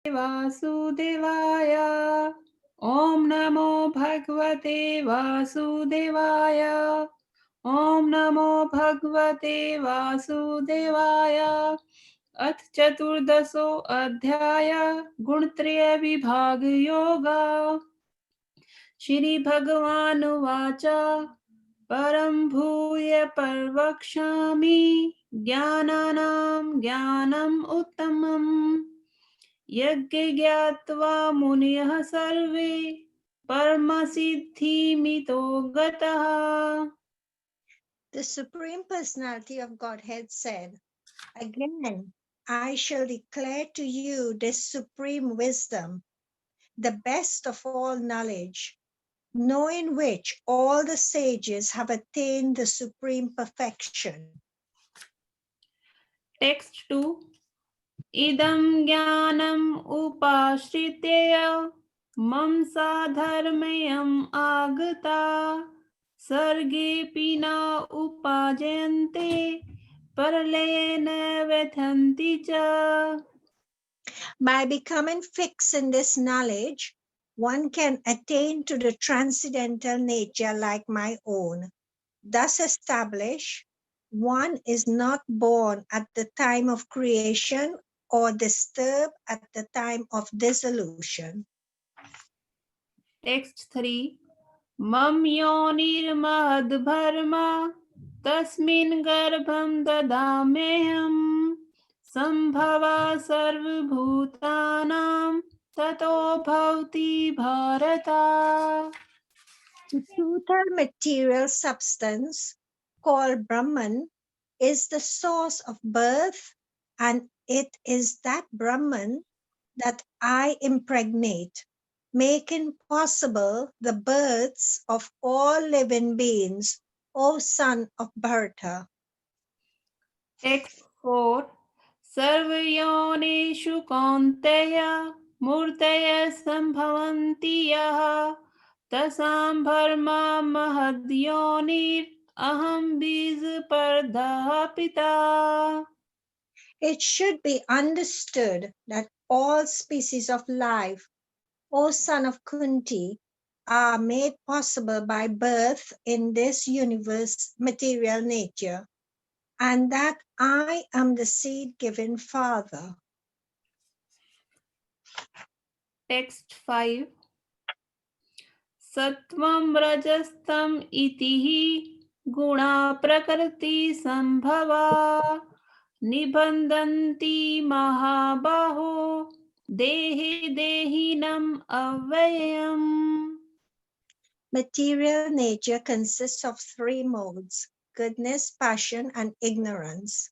वासुदेवाय ॐ नमो भगवते वासुदेवाय ॐ नमो भगवते वासुदेवाय अथ चतुर्दशो अध्याय गुणत्रय विभाग योगा श्री भगवानुवाच परं भूय प्रवक्ष्यामि ज्ञानानां ज्ञानम् उत्तमम् यज्ञज्ञात्वा मुनयः सर्वे परमसिद्धिमितो गतः. The Supreme Personality of Godhead said, "Again, I shall declare to you this supreme wisdom, the best of all knowledge, knowing which all the sages have attained the supreme perfection." Text 2. Idam jnanam upashritya mam sadharmayam agata sarge pina upajayante parlayena vethanti cha. By becoming fixed in this knowledge, one can attain to the transcendental nature like my own. Thus established, one is not born at the time of creation or disturbed at the time of dissolution. Text 3. Mam yonirmahadbharma tasmin garbham dadameham sambhava sarvabhutanam tato bhavati bharata. The total material substance, called Brahman, is the source of birth, and it is that Brahman that I impregnate, making possible the births of all living beings, O son of Bharata. Text 4. Sarvayonishu kaunteya murtaya sambhavanti yaha tasam bharma mahadyonir aham biz pardhapita. It should be understood that all species of life, O son of Kunti, are made possible by birth in this universe material nature, and that I am the seed-giving father. Text 5. Sattvam rajastam itihi guna prakriti sambhava निबन्धन्ति महाबाहो देहे देहिनम् अव्ययम्. Material nature consists of three modes: goodness, passion, and ignorance.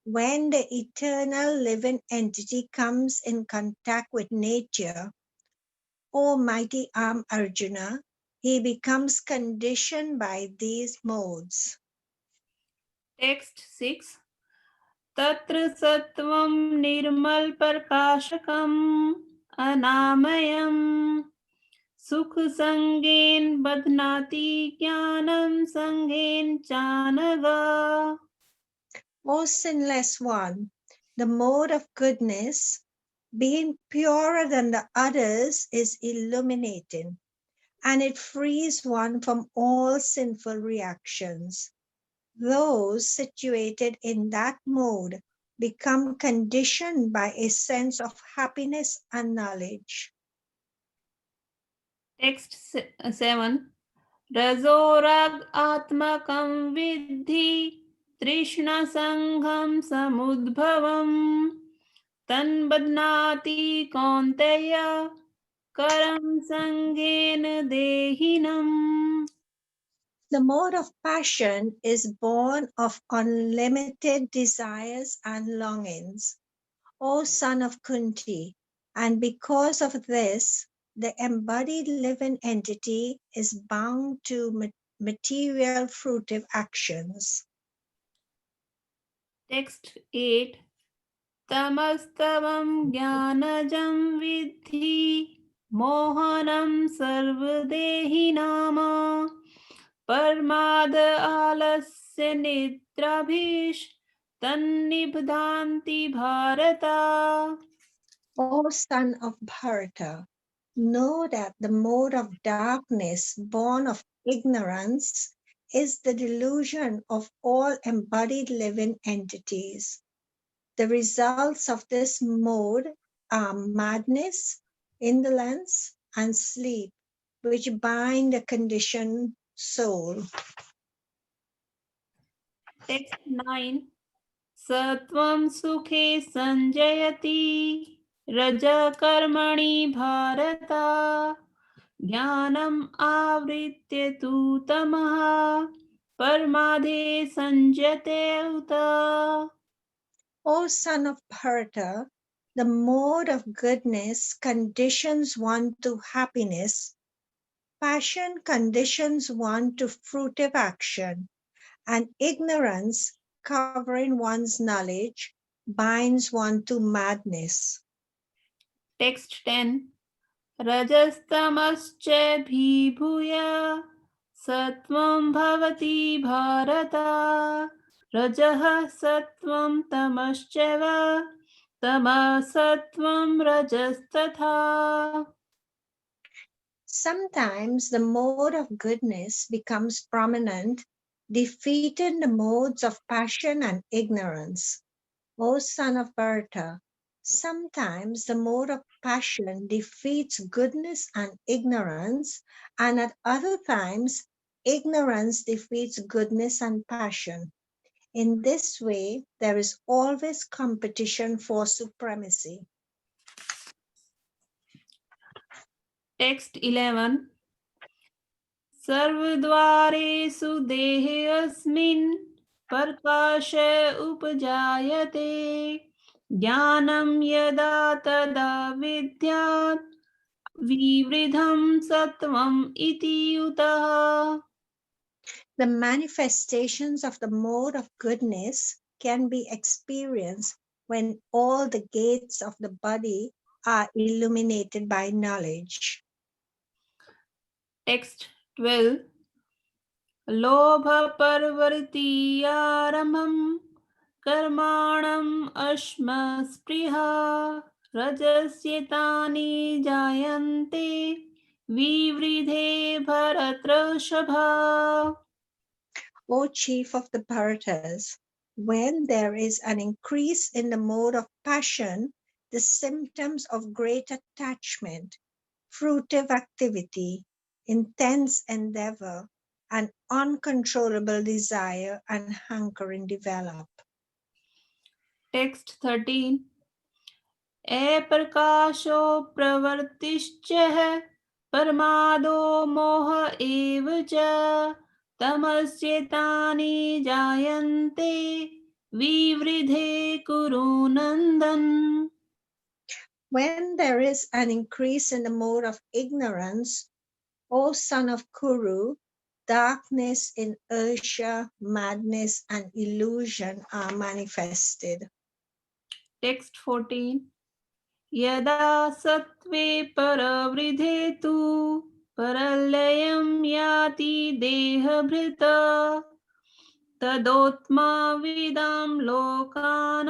When the eternal living entity comes in contact with nature, O mighty arm Arjuna, he becomes conditioned by these modes. Text 6. तत्र सत्वं निर्मल प्रकाशकम् अनामयम् सुख संगेन बध्नाति ज्ञानं संगेन चानघा. O sinless one, the mode of goodness, being purer than the others, is illuminating, and it frees one from all sinful reactions. Those situated in that mode become conditioned by a sense of happiness and knowledge. Text 7. रजोराग आत्मकं विद्धि तृष्णसङ्घं समुद्भवम् तन्बध्नाति कौन्तेय करं सङ्गेन देहिनम्. The mode of passion is born of unlimited desires and longings, O son of Kunti, and because of this, the embodied living entity is bound to material fruitive actions. Text 8. तमस्तवं ज्ञानजं विद्धि मोहनं सर्वदेहिनाम परमाद आलस्य निद्राभीश तन्निबध्नान्ति भारता. O son of Bharata, know that the mode of darkness born of ignorance is the delusion of all embodied living entities. The results of this mode are madness, indolence, and sleep, which bind a conditioned soul. Text 9. Satvam sukhe sanjayati raja karmani bharata jnanam avritya tu tamaha parmadhe sanjate uta. O son of Bharata, the mode of goodness conditions one to happiness, passion conditions one to fruitive action, and ignorance, covering one's knowledge, binds one to madness. Text 10. Rajastamascha bhibhuya satvam bhavati bharata rajah satvam tamaschava tamasatvam rajastatha. Sometimes the mode of goodness becomes prominent, defeating the modes of passion and ignorance. O son of Bharata, sometimes the mode of passion defeats goodness and ignorance, and at other times, ignorance defeats goodness and passion. In this way, there is always competition for supremacy. Text 11. सर्वद्वारेषु देहे अस्मिन् प्रकाश उपजायते ज्ञानं यदा तदा विद्यात् विवृद्धं सत्वम् इति उतः. The manifestations of the mode of goodness can be experienced when all the gates of the body are illuminated by knowledge. Text 12. लोभपर्वृत्तियारम्भं कर्माणम् अश्मस्पृहा रजस्येतानि जायन्ते विवृधे भरतर्षभा. O chief of the Bharatas, when there is an increase in the mode of passion, the symptoms of great attachment, fruitive activity, intense endeavor, and uncontrollable desire and hankering develop. Text 13. अप्रकाशो प्रवृत्तिश्च परमादो मोह एव च तमस्येतानि जायन्ते विवृधे कुरु नन्दन. When there is an increase in the mode of ignorance, O son of Kuru, darkness, inertia, madness, and illusion are manifested. Text 14. यदा सत्त्वे परवृद्धे तु परलयं याति देहभृत तदोत्माविदां लोकान्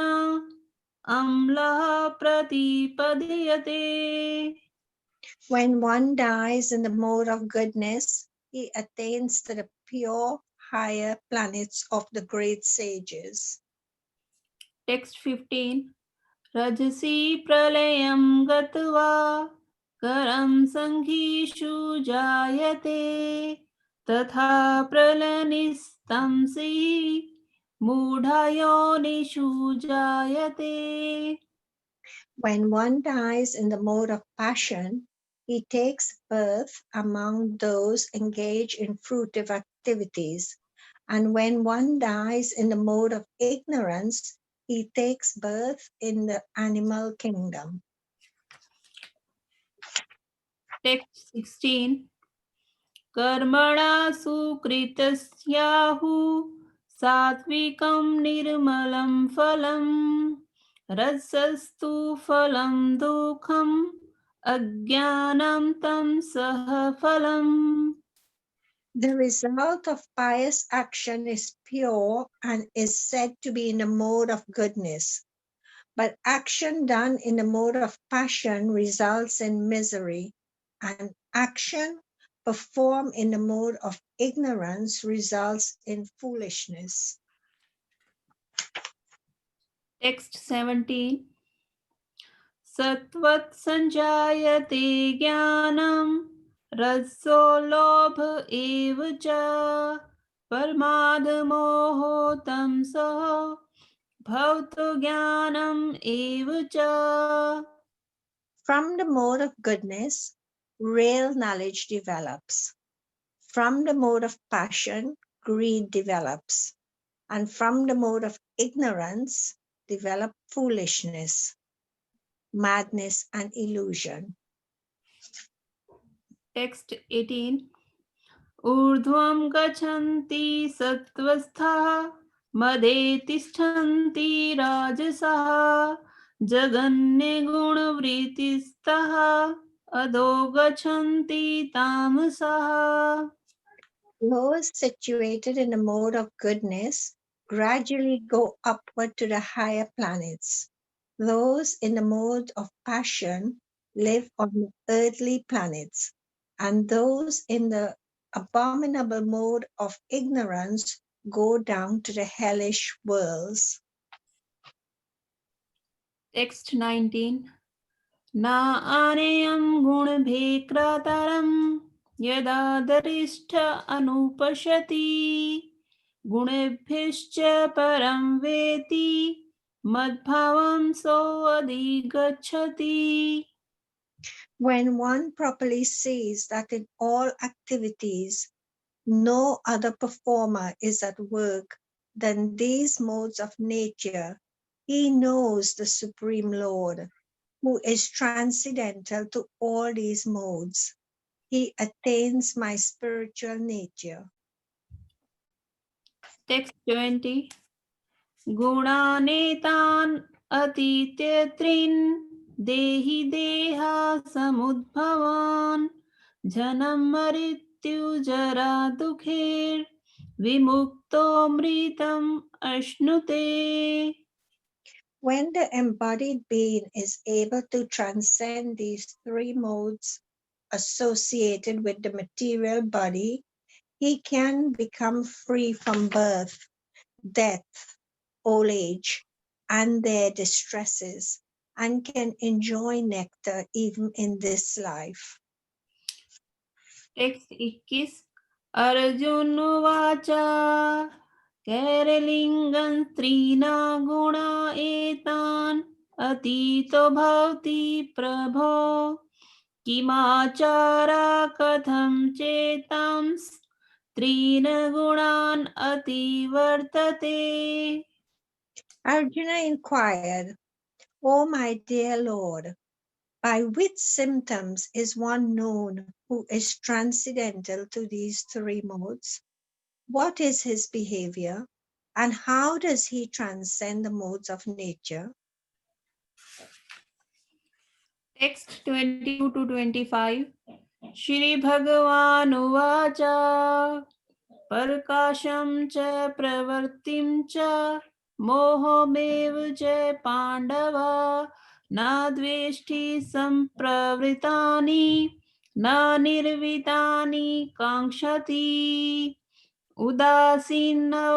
अम्लः प्रतिपद्यते. When one dies in the mode of goodness, he attains to the pure, higher planets of the great sages. Text 15. रजसि प्रलयं गत्वा करं सङ्घीषु जायते तथा प्रलयनिस्तंसि मूढयोनिषु जायते. When one dies in the mode of passion, he takes birth among those engaged in fruitive activities. And when one dies in the mode of ignorance, he takes birth in the animal kingdom. Text 16. कर्मणा सुकृतस्याहुः सात्विकं निर्मलं फलं रजसस्तु फलं दुःखम् अज्ञानं तं सः फलम्. The result of pious action is pure and is said to be in the mode of goodness. But action done in the mode of passion results in misery, and action performed in the mode of ignorance results in foolishness. Text 17. Satvat sanjayate jnanam रजसो लोभ एव च प्रमादमोहो तमसः भवतो ज्ञानम एव च. From the mode of goodness, real knowledge develops. From the mode of passion, greed develops. And from the mode of ignorance, develop foolishness, madness, and illusion. Text 18. ऊर्ध्वं गच्छन्ति सत्त्वस्थाः मदे तिष्ठन्ति राजसाः जगन्यगुणवृत्तिस्थाः अधो गच्छन्ति तामसाः. Those situated in the mode of goodness gradually go upward to the higher planets. Those in the mode of passion live on the earthly planets, and those in the abominable mode of ignorance go down to the hellish worlds. Text 19. ना आनेयं गुणभेक्रातारं यदा दरिष्ठ अनुपश्यति गुणेभ्यश्च परं वेति मद्भावं सोऽधिगच्छति. When one properly sees that in all activities no other performer is at work than these modes of nature, he knows the Supreme Lord, who is transcendental to all these modes. He attains my spiritual nature. Text 20. गुणानेतान् अतीत्यत्रिन् देहि देहा समुद्भवान् जन्म मृत्युजरा दुःखेर् विमुक्तो मृतम् अश्नुते. When the embodied being is able to transcend these three modes associated with the material body, he can become free from birth, death, old age, and their distresses, and can enjoy nectar even in this life. Text 21. Arjun उवाच कैरलिङ्गं स्त्रीणा गुणा एतान् अतीतो भवति प्रभो किमाचारा कथं चेतांस् त्रीन् गुणान् अतिवर्तते. Arjuna inquired, O my dear Lord, by which symptoms is one known who is transcendental to these three modes? What is his behavior? And how does he transcend the modes of nature? Text 22 to 25. Shri Bhagavan Uvacha Parkasham cha pravartim cha mohomev cha pandava na dveshti sampravritani na nirvitani kankshati उदासीनो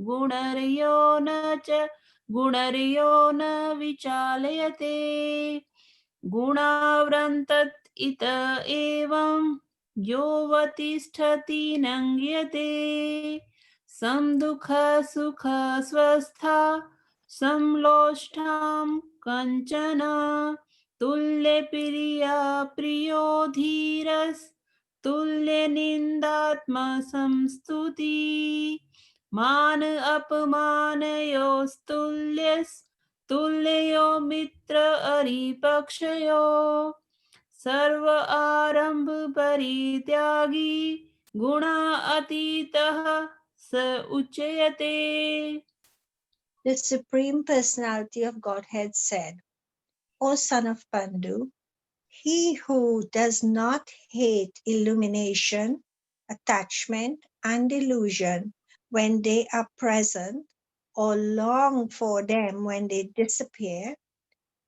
गुणर्यो न च गुणर्यो न विचालयते गुणाव्रन्तत् इत एवं योऽवतिष्ठति नङ्ग्यते समदुःख सुख स्वस्था समलोष्टां कंचन तुल्यप्रिया प्रियो धीरस् तुल्यनिन्दात्मसंस्तुति मान अपमानयोस्तुल्यस्तुल्यो मित्र अरिपक्षयो सर्व आरंभ परित्यागी गुणातीतः स उच्यते. The Supreme Personality of Godhead said, O son of Pandu, he who does not hate illumination, attachment, and delusion when they are present, or long for them when they disappear,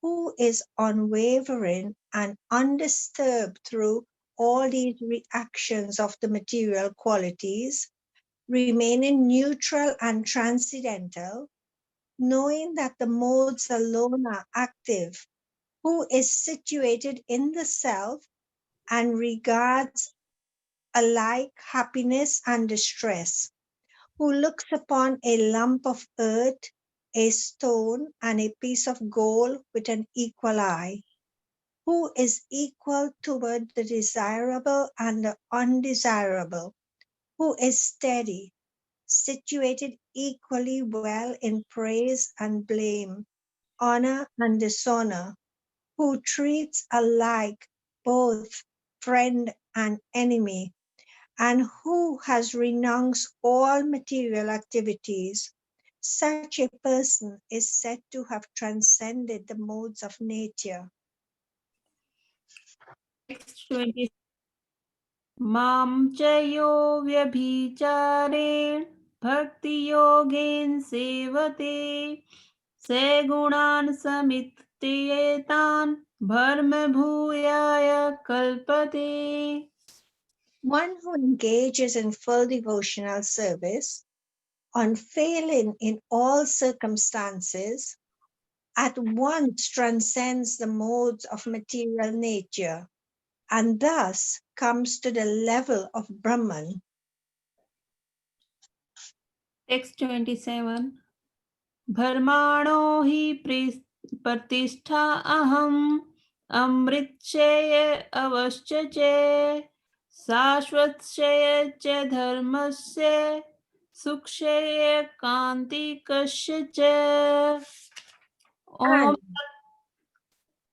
who is unwavering and undisturbed through all these reactions of the material qualities, remaining neutral and transcendental, knowing that the modes alone are active, who is situated in the self and regards alike happiness and distress, who looks upon a lump of earth, a stone, and a piece of gold with an equal eye, who is equal toward the desirable and the undesirable, who is steady, situated equally well in praise and blame, honor and dishonor, who treats alike both friend and enemy, and who has renounced all material activities. Such a person is said to have transcended the modes of nature. Text 20. Mam chayo vyabhichareण bhakti yogin sevate se gunan samityetan bharma bhuyaya kalpate. One who engages in full devotional service, unfailing in all circumstances, at once transcends the modes of material nature and thus comes to the level of Brahman. Text 27. Bharmano hi pratishtha aham amritshaya avashchache शाश्वतस्य च धर्मस्य सुक्षये कान्तिकस्य च. Om.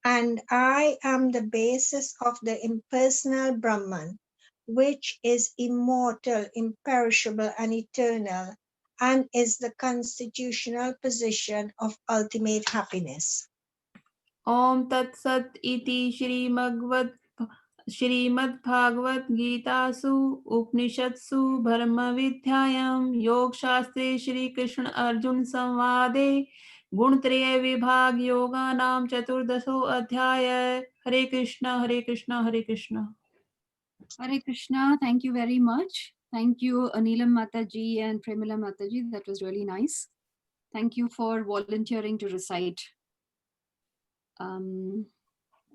And I am the basis of the impersonal Brahman, which is immortal, imperishable, and eternal, and is the constitutional position of ultimate happiness. Om Tat Sat iti Shrimad Bhagavat गीतासु उपनिषत्सु ब्रह्मविद्यायां योगशास्त्रे श्रीकृष्ण अर्जुन संवादे गुणत्रय विभाग योगानां चतुर्दशो अध्याय. हरे कृष्णा हरे कृष्णा हरे Krishna. Hare Krishna, thank you very much. Thank you, Anilam Mataji and Premila Mataji. That was really nice. Thank you for volunteering to recite.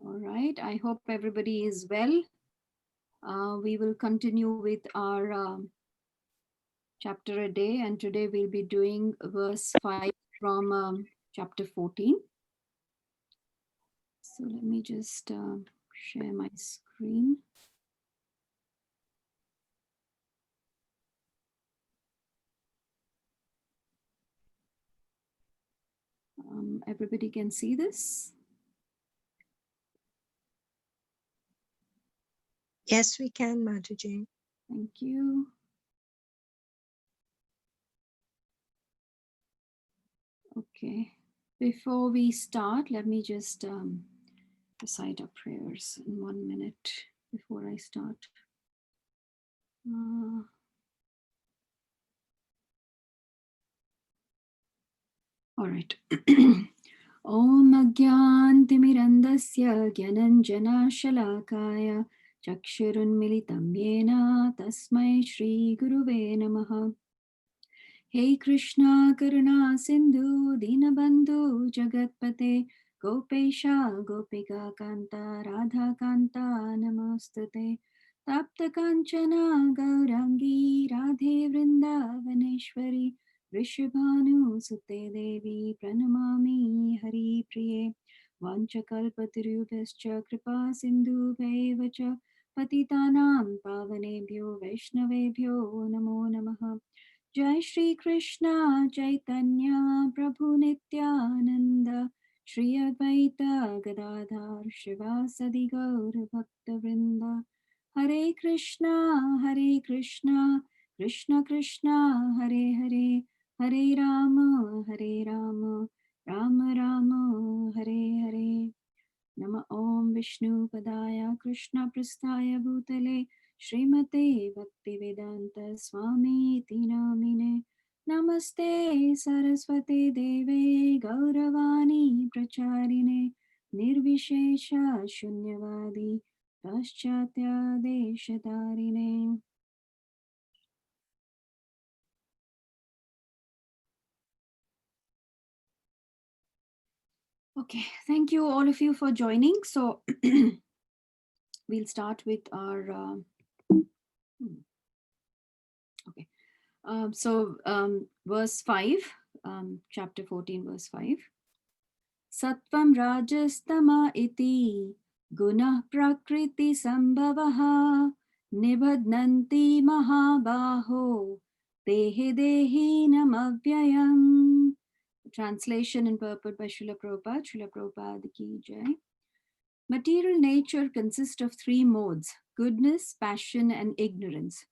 All right, I hope everybody is well. We will continue with our chapter a day, and today we'll be doing verse 5 from chapter 14. So let me just share my screen. Everybody can see this? Yes, we can, Mataji. Thank you. Okay, before we start, let me just recite our prayers in 1 minute before I start. All right. Om Agyantimirandasya Gyananjana Shalakaya Chakshurunmilitam Yena Tasmai Shri Guruve Namaha. Hey Krishna Karuna Sindhu Dinabandhu Jagatpate Gopesha Gopika Kanta Radha Kanta Namostate Tapta Kanchana Gaurangi Radhe Vrindavaneshwari Vrishabhanu Sute Devi Pranamami Hari Priye Vanchakalpatirubhascha Kripa Sindhu Bhaivacha Patitanam Pavanebhyo Vaishnavebhyo Namo Namaha. Jai Shri Krishna Chaitanya Prabhu Nityananda Shri Advaita Gadadhar Shivasadi Gaur Bhakta Vrinda Hare Krishna Krishna Krishna Hare Hare Hare Rama Rama Rama Hare Hare. Nama Om Vishnu Padaya Krishna Prasthaya Bhutale Srimate Bhaktivedanta Swami Iti Namine Namaste Saraswati Deve Gauravani Pracharine Nirvishesha Shunyavadi Paschatya Deshatarine. Okay, thank you all of you for joining. So we'll start with our okay. Verse 5, chapter 14, verse 5. Sattvam rajastama iti gunah prakriti sambhavaha nibadnanti mahabaho dehe dehinam avyayam. Translation and purport by Srila Prabhupada. Srila Prabhupada ki jai. Material nature consists of three modes: goodness, passion, and ignorance.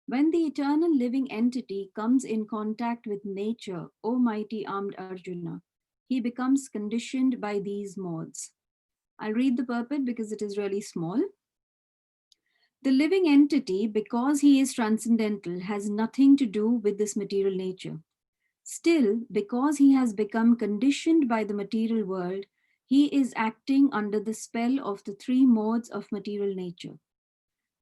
When the eternal living entity comes in contact with nature, O mighty armed Arjuna, he becomes conditioned by these modes. I'll read the purport because it is really small. The living entity, because he is transcendental, has nothing to do with this material nature. Still, because he has become conditioned by the material world, he is acting under the spell of the three modes of material nature.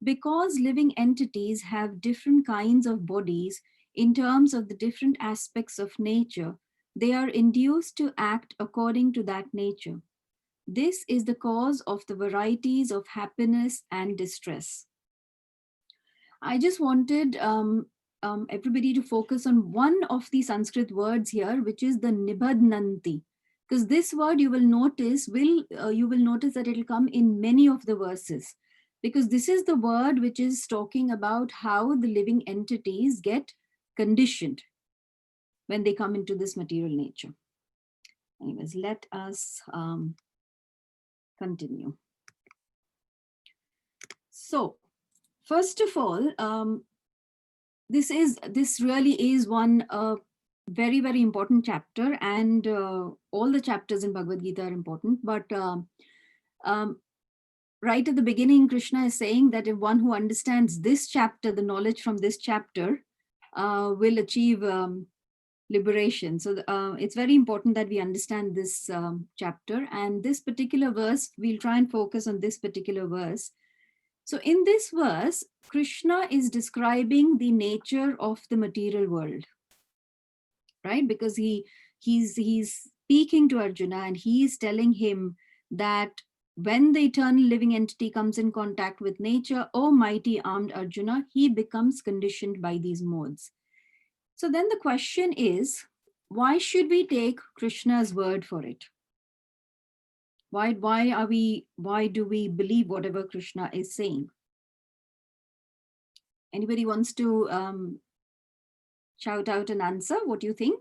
Because living entities have different kinds of bodies in terms of the different aspects of nature, they are induced to act according to that nature. This is the cause of the varieties of happiness and distress. I just wanted everybody to focus on one of the Sanskrit words here, which is the nibadnanti. Because this word you will notice that it will come in many of the verses. Because this is the word which is talking about how the living entities get conditioned when they come into this material nature. Anyways, let us continue. So, first of all, this really is one very, very important chapter, and all the chapters in Bhagavad Gita are important. But right at the beginning, Krishna is saying that if one who understands this chapter, the knowledge from this chapter, will achieve liberation. So it's very important that we understand this chapter, and this particular verse, we'll try and focus on this particular verse. So in this verse, Krishna is describing the nature of the material world, right? Because he's speaking to Arjuna and he's telling him that when the eternal living entity comes in contact with nature, O mighty armed Arjuna, he becomes conditioned by these modes. So then the question is, why should we take Krishna's word for it? Why do we believe whatever Krishna is saying? Anybody wants to shout out an answer? What do you think?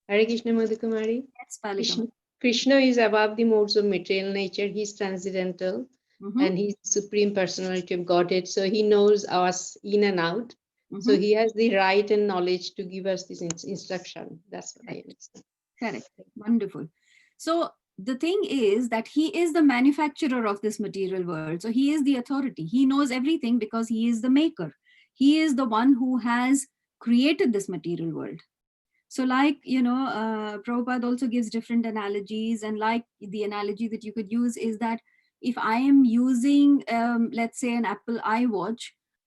Hare Krishna, Madhu Kumari. Yes, Krishna is above the modes of material nature. He's transcendental and he's supreme personality of Godhead. So he knows us in and out. So he has the right and knowledge to give us this instruction. That's what I understand. Correct. Wonderful. So the thing is that he is the manufacturer of this material world. So he is the authority. He knows everything because he is the maker. He is the one who has created this material world. So like, Prabhupada also gives different analogies, and like the analogy that you could use is that if I am using, let's say, an Apple iWatch,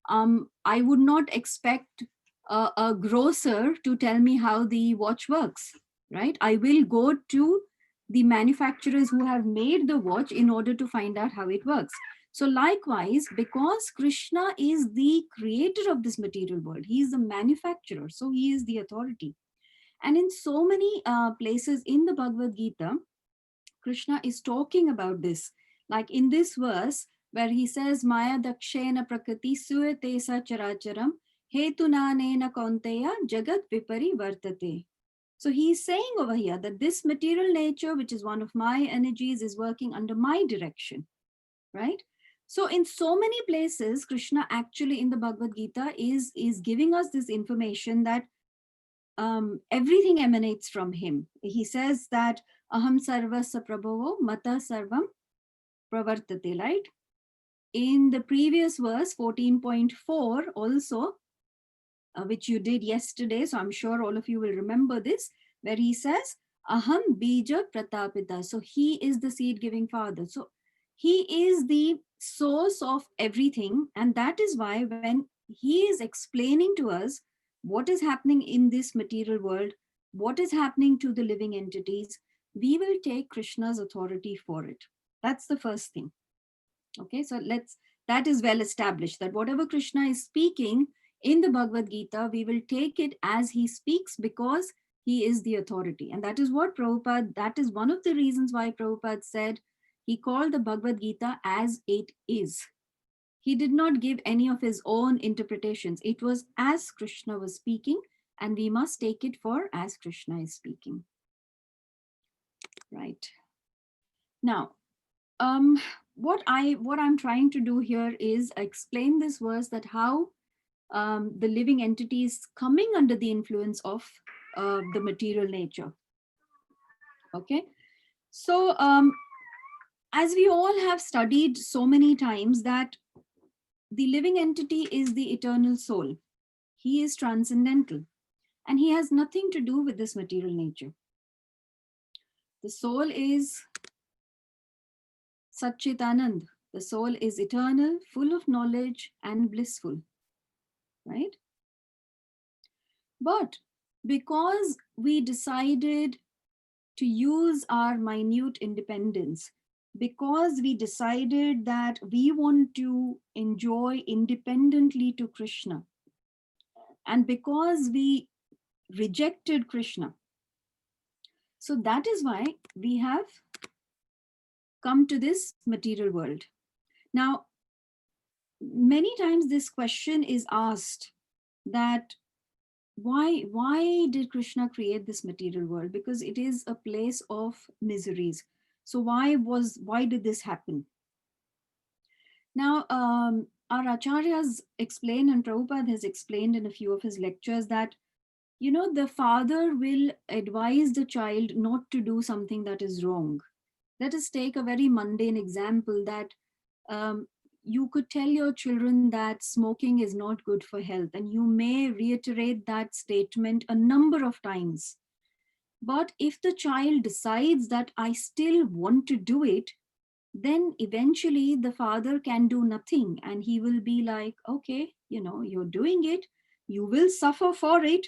I would not expect a grocer to tell me how the watch works, right? I will go to the manufacturers who have made the watch in order to find out how it works. So likewise, because Krishna is the creator of this material world, he is the manufacturer, so he is the authority. And in so many places in the Bhagavad Gita, Krishna is talking about this. Like in this verse, where he says, Maya dakshena prakriti suete sa characharam hetunanena kaunteya jagat vipari vartate. So he's saying over here that this material nature, which is one of my energies, is working under my direction, right? So in so many places, Krishna actually in the Bhagavad Gita is giving us this information that everything emanates from him. He says that aham sarvasya prabhavo mata sarvam pravartate, right? In the previous verse 14.4 also, which you did yesterday. So I'm sure all of you will remember this, where he says, Aham Bija Pratapita. So he is the seed giving father. So he is the source of everything. And that is why when he is explaining to us what is happening in this material world, what is happening to the living entities, we will take Krishna's authority for it. That's the first thing. Okay, so that is well established, that whatever Krishna is speaking in the Bhagavad Gita, we will take it as he speaks because he is the authority. And that is what Prabhupada, that is one of the reasons why Prabhupada said he called the Bhagavad Gita as it is. He did not give any of his own interpretations. It was as Krishna was speaking, and we must take it for as Krishna is speaking. Right. Now, what I'm trying to do here is explain this verse, that how the living entity is coming under the influence of the material nature. Okay, so as we all have studied so many times, that the living entity is the eternal soul. He is transcendental and he has nothing to do with this material nature. The soul is Satchitanand. The soul is eternal, full of knowledge and blissful, right? But because we decided to use our minute independence, because we decided that we want to enjoy independently to Krishna, and because we rejected Krishna, so that is why we have come to this material world. Now, many times this question is asked, that why did Krishna create this material world? Because it is a place of miseries. So why did this happen? Now, our acharyas explain, and Prabhupada has explained in a few of his lectures, that the father will advise the child not to do something that is wrong. Let us take a very mundane example, that you could tell your children that smoking is not good for health, and you may reiterate that statement a number of times. But if the child decides that I still want to do it, then eventually the father can do nothing, and he will be like, okay, you're doing it, you will suffer for it,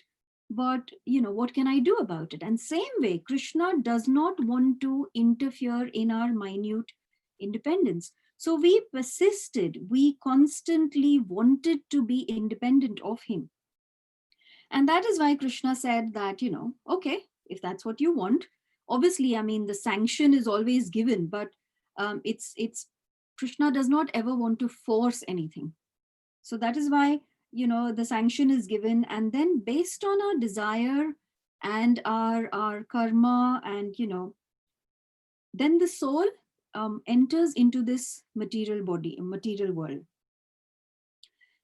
but what can I do about it? And same way, Krishna does not want to interfere in our minute independence. So we persisted, we constantly wanted to be independent of him. And that is why Krishna said that, okay, if that's what you want, obviously, I mean, the sanction is always given, but it's Krishna does not ever want to force anything. So that is why, the sanction is given, and then based on our desire and our karma, and then the soul enters into this material world.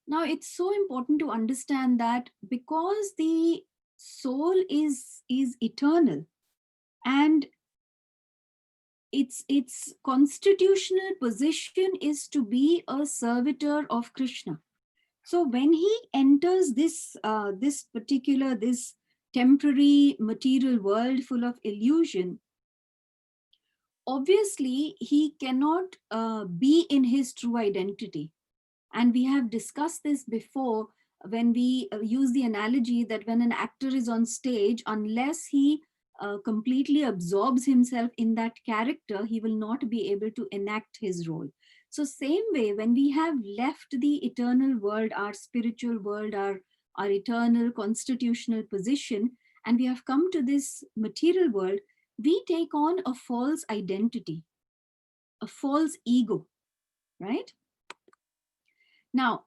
Now, it's so important to understand that because the soul is eternal, and its constitutional position is to be a servitor of Krishna. So when he enters this temporary material world full of illusion, obviously he cannot be in his true identity. And we have discussed this before when we use the analogy that when an actor is on stage, unless he completely absorbs himself in that character, he will not be able to enact his role. So same way, when we have left the eternal world, our spiritual world, our eternal constitutional position, and we have come to this material world, we take on a false identity, a false ego, right? Now,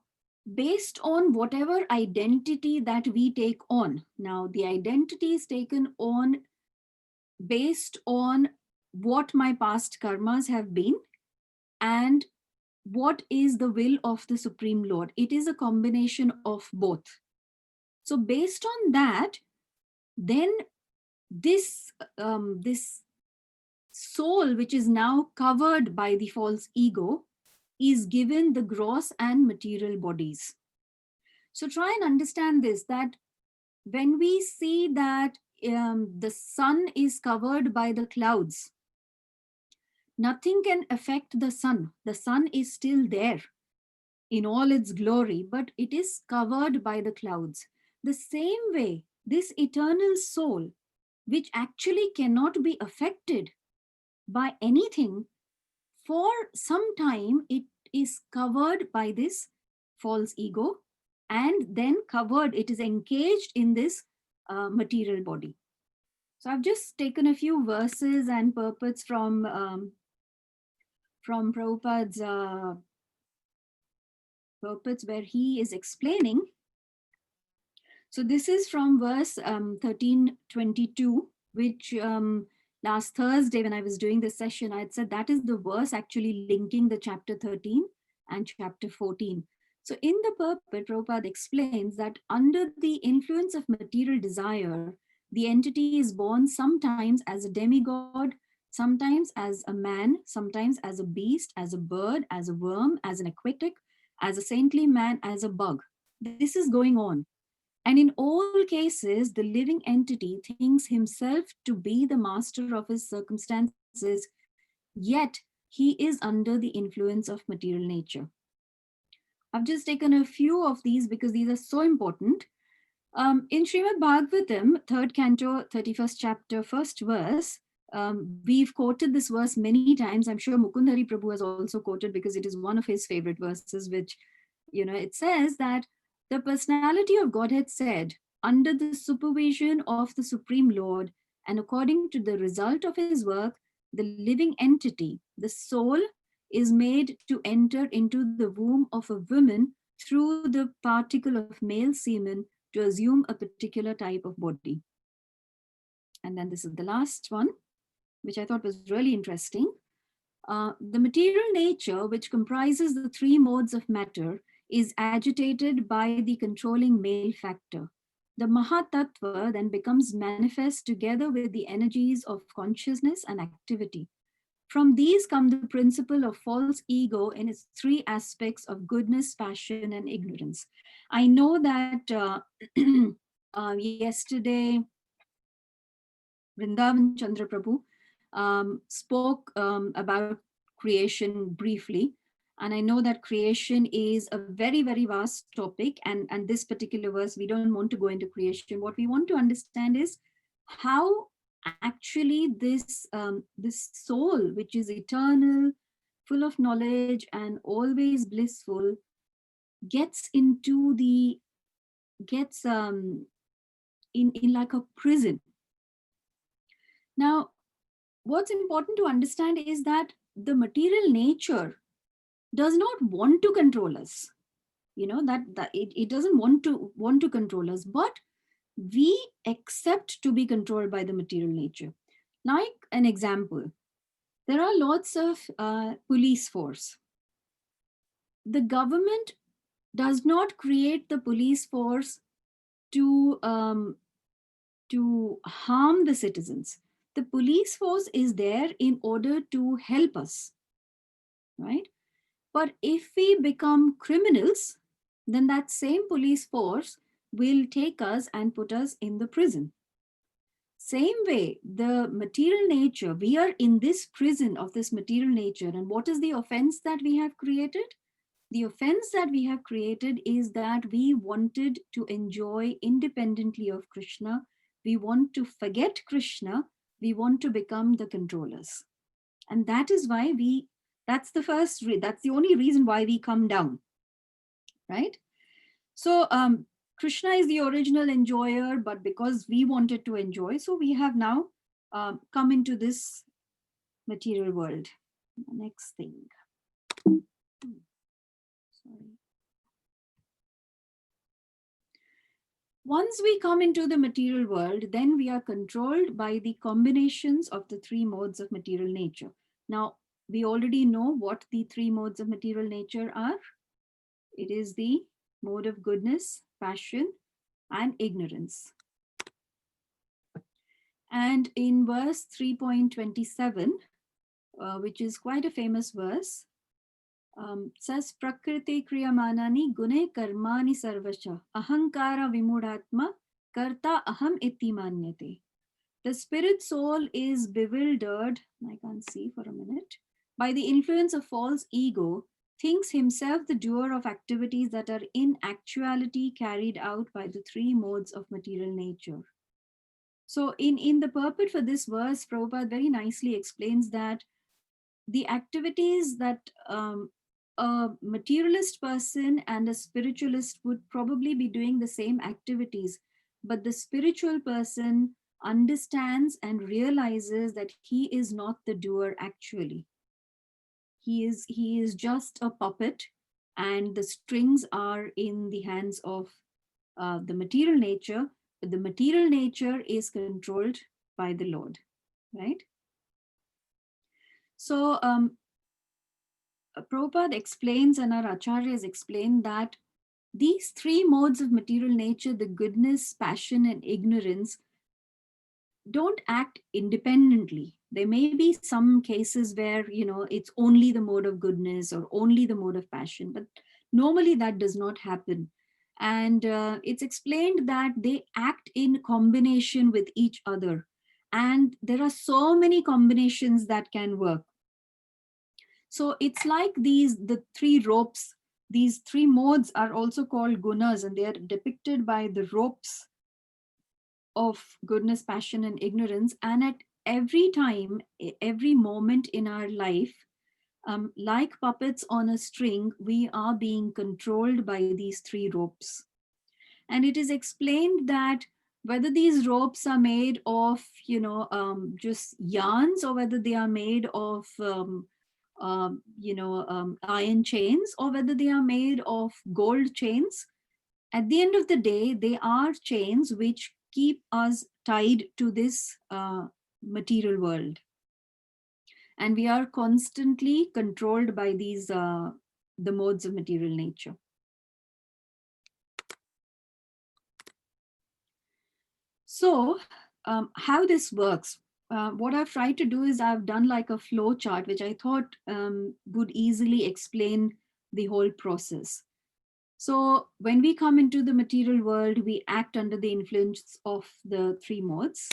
based on whatever identity that we take on, now the identity is taken on based on what my past karmas have been and what is the will of the Supreme Lord. It is a combination of both. So based on that, then this soul, which is now covered by the false ego, is given the gross and material bodies. So try and understand this, that when we see that the sun is covered by the clouds, nothing can affect the sun. The sun is still there in all its glory, but it is covered by the clouds. The same way, this eternal soul, which actually cannot be affected by anything, for some time it is covered by this false ego, and then covered, it is engaged in this material body. So I've just taken a few verses and purports from Prabhupada's purports, where he is explaining. So this is from verse 1322, which last Thursday when I was doing this session, I had said that is the verse actually linking the chapter 13 and chapter 14. So in the purport, Prabhupada explains that under the influence of material desire, the entity is born sometimes as a demigod, sometimes as a man, sometimes as a beast, as a bird, as a worm, as an aquatic, as a saintly man, as a bug. This is going on. And in all cases, the living entity thinks himself to be the master of his circumstances, yet he is under the influence of material nature. I've just taken a few of these because these are so important. In Srimad Bhagavatam, 3rd canto, 31st chapter, 1st verse, we've quoted this verse many times. I'm sure Mukundhari Prabhu has also quoted because it is one of his favorite verses, which, it says that the personality of Godhead said, under the supervision of the Supreme Lord, and according to the result of his work, the living entity, the soul, is made to enter into the womb of a woman through the particle of male semen to assume a particular type of body. And then this is the last one, which I thought was really interesting. The material nature, which comprises the three modes of matter, is agitated by the controlling male factor. The Mahatattva then becomes manifest together with the energies of consciousness and activity. From these come the principle of false ego in its three aspects of goodness, passion, and ignorance. I know that yesterday, Vrindavan Chandra Prabhu spoke about creation briefly. And I know that creation is a very, very vast topic. And this particular verse, we don't want to go into creation. What we want to understand is how actually this soul, which is eternal, full of knowledge and always blissful, gets in like a prison. Now, what's important to understand is that the material nature does not want to control us. That it doesn't want to control us, but we accept to be controlled by the material nature. Like an example, there are lots of police force. The government does not create the police force to harm the citizens. The police force is there in order to help us, right? But if we become criminals, then that same police force will take us and put us in the prison. Same way, the material nature, we are in this prison of this material nature. And what is the offense that we have created? The offense that we have created is that we wanted to enjoy independently of Krishna. We want to forget Krishna. We want to become the controllers. And that is why that's the only reason why we come down, right? So Krishna is the original enjoyer, but because we wanted to enjoy, so we have now come into this material world. Next thing. Sorry. Once we come into the material world, then we are controlled by the combinations of the three modes of material nature. Now, we already know what the three modes of material nature are. It is the mode of goodness, passion, and ignorance. And in verse 3.27, which is quite a famous verse, says Prakriti Kriyamanani Gune Karmani Sarvasha Ahankara Vimudatma Karta Aham Iti Manyate. The spirit soul is bewildered, I can't see for a minute, by the influence of false ego, thinks himself the doer of activities that are in actuality carried out by the three modes of material nature. So in the purport for this verse, Prabhupada very nicely explains that the activities that a materialist person and a spiritualist would probably be doing the same activities, but the spiritual person understands and realizes that he is not the doer actually. He is just a puppet, and the strings are in the hands of the material nature, but the material nature is controlled by the Lord, right? So Prabhupada explains, and our acharyas explain, that these three modes of material nature, the goodness, passion, and ignorance, don't act independently. There may be some cases where, it's only the mode of goodness or only the mode of passion, but normally that does not happen. And it's explained that they act in combination with each other. And there are so many combinations that can work. So it's like the three ropes. These three modes are also called gunas, and they are depicted by the ropes of goodness, passion, and ignorance. And at every time, every moment in our life, like puppets on a string, we are being controlled by these three ropes. And it is explained that whether these ropes are made of, just yarns, or whether they are made of, iron chains, or whether they are made of gold chains, at the end of the day, they are chains which keep us tied to this material world. And we are constantly controlled by these, the modes of material nature. So how this works, what I've tried to do is I've done like a flow chart, which I thought would easily explain the whole process. So when we come into the material world, we act under the influence of the three modes.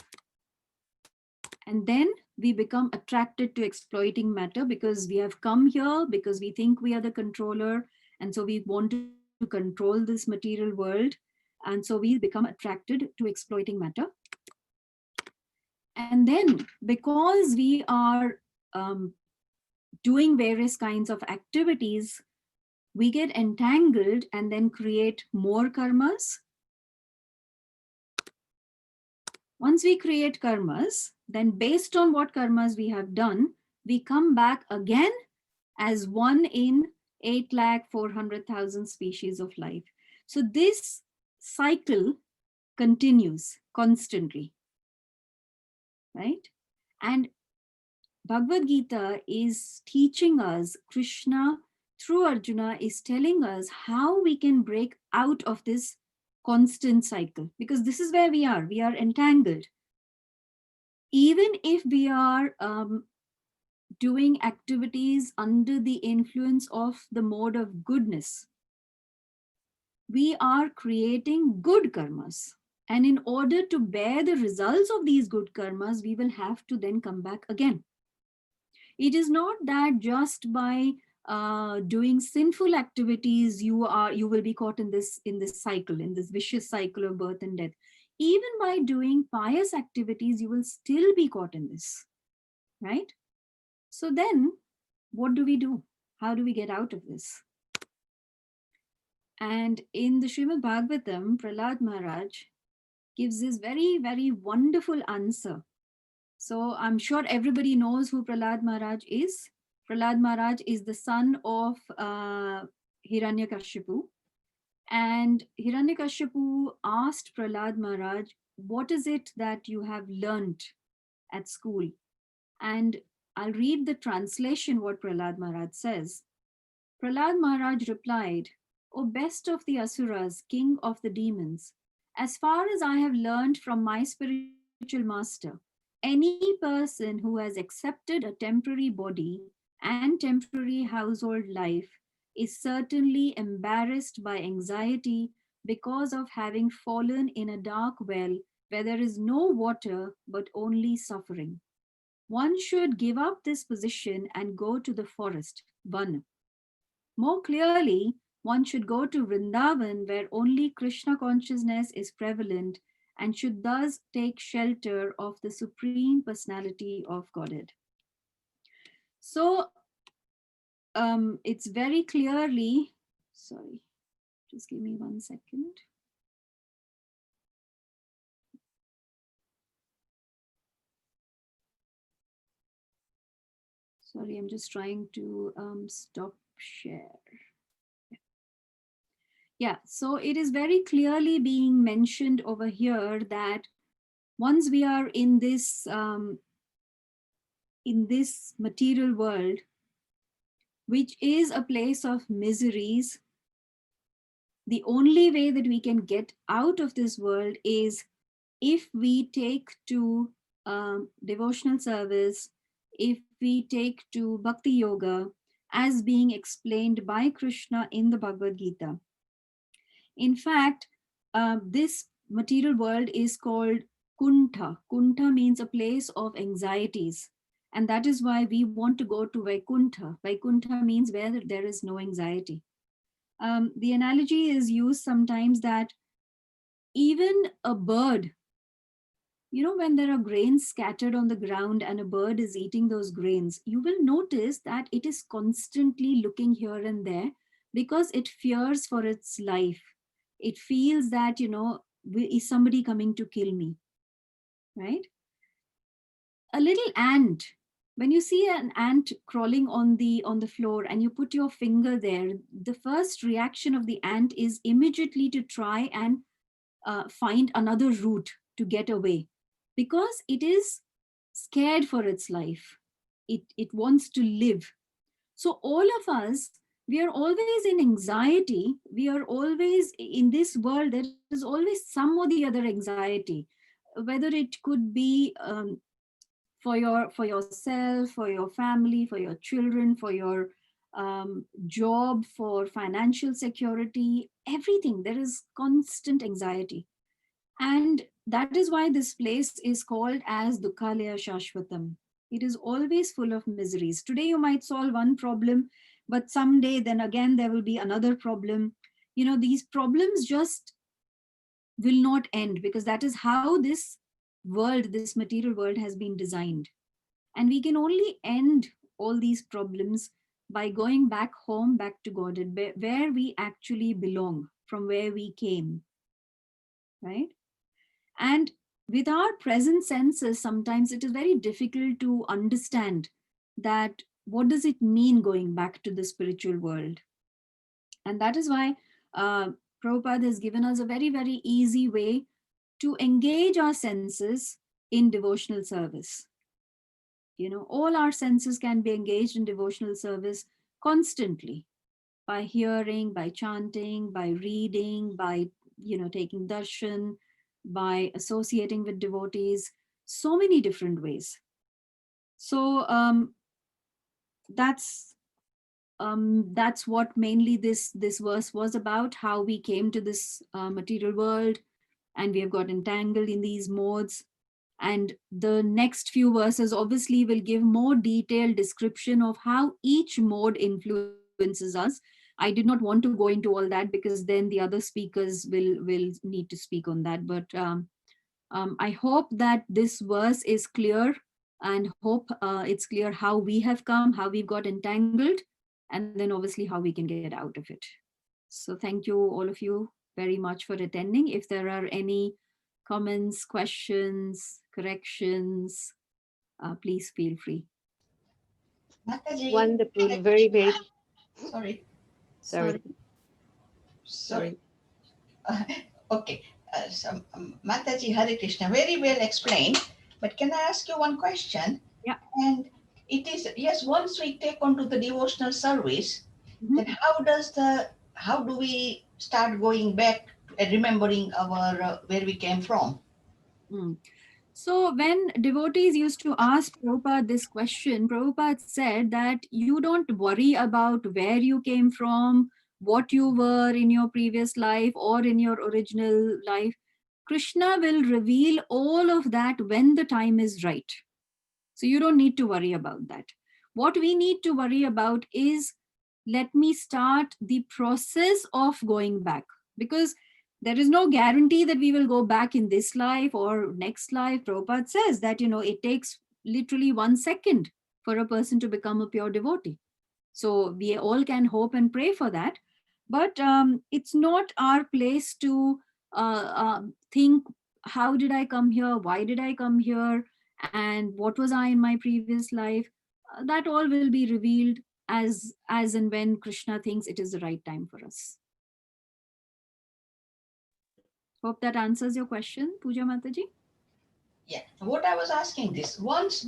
And then we become attracted to exploiting matter, because we have come here because we think we are the controller. And so we want to control this material world. And so we become attracted to exploiting matter. And then because we are doing various kinds of activities, we get entangled and then create more karmas. Once we create karmas, then based on what karmas we have done, we come back again as one in 8,400,000 species of life. So this cycle continues constantly, right? And Bhagavad Gita is teaching us, Krishna through Arjuna is telling us how we can break out of this constant cycle, because this is where we are entangled. Even if we are doing activities under the influence of the mode of goodness, we are creating good karmas. And in order to bear the results of these good karmas, we will have to then come back again. It is not that just by doing sinful activities you will be caught in this cycle, in this vicious cycle of birth and death. Even by doing pious activities, you will still be caught in this, right? So then what do we do? How do we get out of this? And in the Srimad Bhagavatam, Prahlad Maharaj gives this very, very wonderful answer. So I'm sure everybody knows who Prahlad Maharaj is. Prahlad Maharaj is the son of Hiranyakashipu. And Hiranyakashipu asked Prahlad Maharaj, what is it that you have learned at school? And I'll read the translation, what Prahlad Maharaj says. Prahlad Maharaj replied, O best of the Asuras, king of the demons, as far as I have learned from my spiritual master, any person who has accepted a temporary body and temporary household life is certainly embarrassed by anxiety because of having fallen in a dark well where there is no water but only suffering. One should give up this position and go to the forest, Van. More clearly, one should go to Vrindavan where only Krishna consciousness is prevalent and should thus take shelter of the Supreme Personality of Godhead. So it's very clearly, sorry, just give me 1 second. Sorry, I'm just trying to stop share. Yeah, so it is very clearly being mentioned over here that once we are in this material world, which is a place of miseries, the only way that we can get out of this world is if we take to devotional service, if we take to bhakti yoga as being explained by Krishna in the Bhagavad Gita. In fact, this material world is called Kuntha. Kuntha means a place of anxieties. And that is why we want to go to Vaikuntha. Vaikuntha means where there is no anxiety. The analogy is used sometimes that even a bird, when there are grains scattered on the ground and a bird is eating those grains, you will notice that it is constantly looking here and there because it fears for its life. It feels that, is somebody coming to kill me, right? A little ant, when you see an ant crawling on the floor and you put your finger there, the first reaction of the ant is immediately to try and find another route to get away because it is scared for its life. It wants to live. So all of us, we are always in anxiety. We are always in this world. There is always some or the other anxiety, whether it could be for yourself, for your family, for your children, for your job, for financial security, everything. There is constant anxiety. And that is why this place is called as Dukhalaya Shashvatam. It is always full of miseries. Today you might solve one problem, but someday then again there will be another problem. These problems just will not end because that is how this world, this material world has been designed. And we can only end all these problems by going back home, back to God, where we actually belong, from where we came, right? And with our present senses, sometimes it is very difficult to understand that what does it mean going back to the spiritual world. And that is why Prabhupada has given us a very, very easy way to engage our senses in devotional service. All our senses can be engaged in devotional service constantly by hearing, by chanting, by reading, by, taking darshan, by associating with devotees, so many different ways. So that's what mainly this verse was about, how we came to this material world and we have got entangled in these modes. And the next few verses obviously will give more detailed description of how each mode influences us. I did not want to go into all that because then the other speakers will need to speak on that. But I hope that this verse is clear, and hope it's clear how we have come, how we've got entangled, and then obviously how we can get out of it. So thank you, all of you, very much for attending. If there are any comments, questions, corrections, please feel free. Mataji, Wonderful, very, very. sorry. Okay. So, Mataji, Hare Krishna, very well explained. But can I ask you one question? Yeah. And it is, yes, once we take on to the devotional service, then how do we start going back and remembering our where we came from? So when devotees used to ask Prabhupada this question, Prabhupada said that you don't worry about where you came from, what you were in your previous life or in your original life. Krishna will reveal all of that when the time is right. So you don't need to worry about that. What we need to worry about is, let me start the process of going back, because there is no guarantee that we will go back in this life or next life. Prabhupada says that, it takes literally 1 second for a person to become a pure devotee. So we all can hope and pray for that. But it's not our place to think, how did I come here? Why did I come here? And what was I in my previous life? That all will be revealed as and when Krishna thinks it is the right time for us. Hope that answers your question, Pooja Mataji. Yeah, what I was asking this once,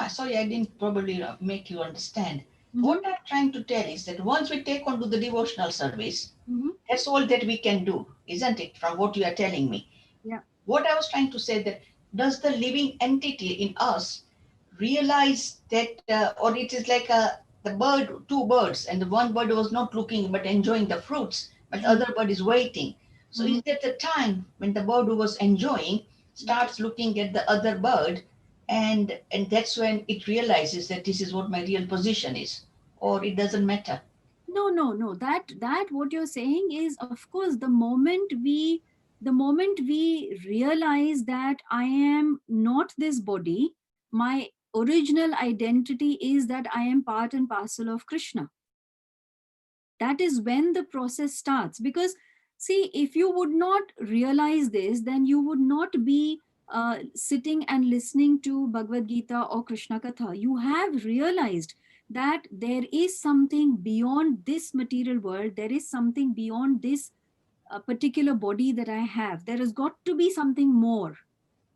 sorry, I didn't probably make you understand. What I'm trying to tell is that once we take on to the devotional service, that's all that we can do, isn't it? From what you are telling me. Yeah. What I was trying to say, that does the living entity in us realize that, or it is like the bird, two birds, and the one bird was not looking but enjoying the fruits, but the other bird is waiting. So is that the time when the bird who was enjoying starts looking at the other bird, and that's when it realizes that this is what my real position is, or it doesn't matter? No. That what you're saying is, of course, the moment we realize that I am not this body, my original identity is that I am part and parcel of Krishna. That is when the process starts. Because see, if you would not realize this, then you would not be sitting and listening to Bhagavad Gita or Krishna Katha. You have realized that there is something beyond this material world. There is something beyond this particular body that I have. There has got to be something more.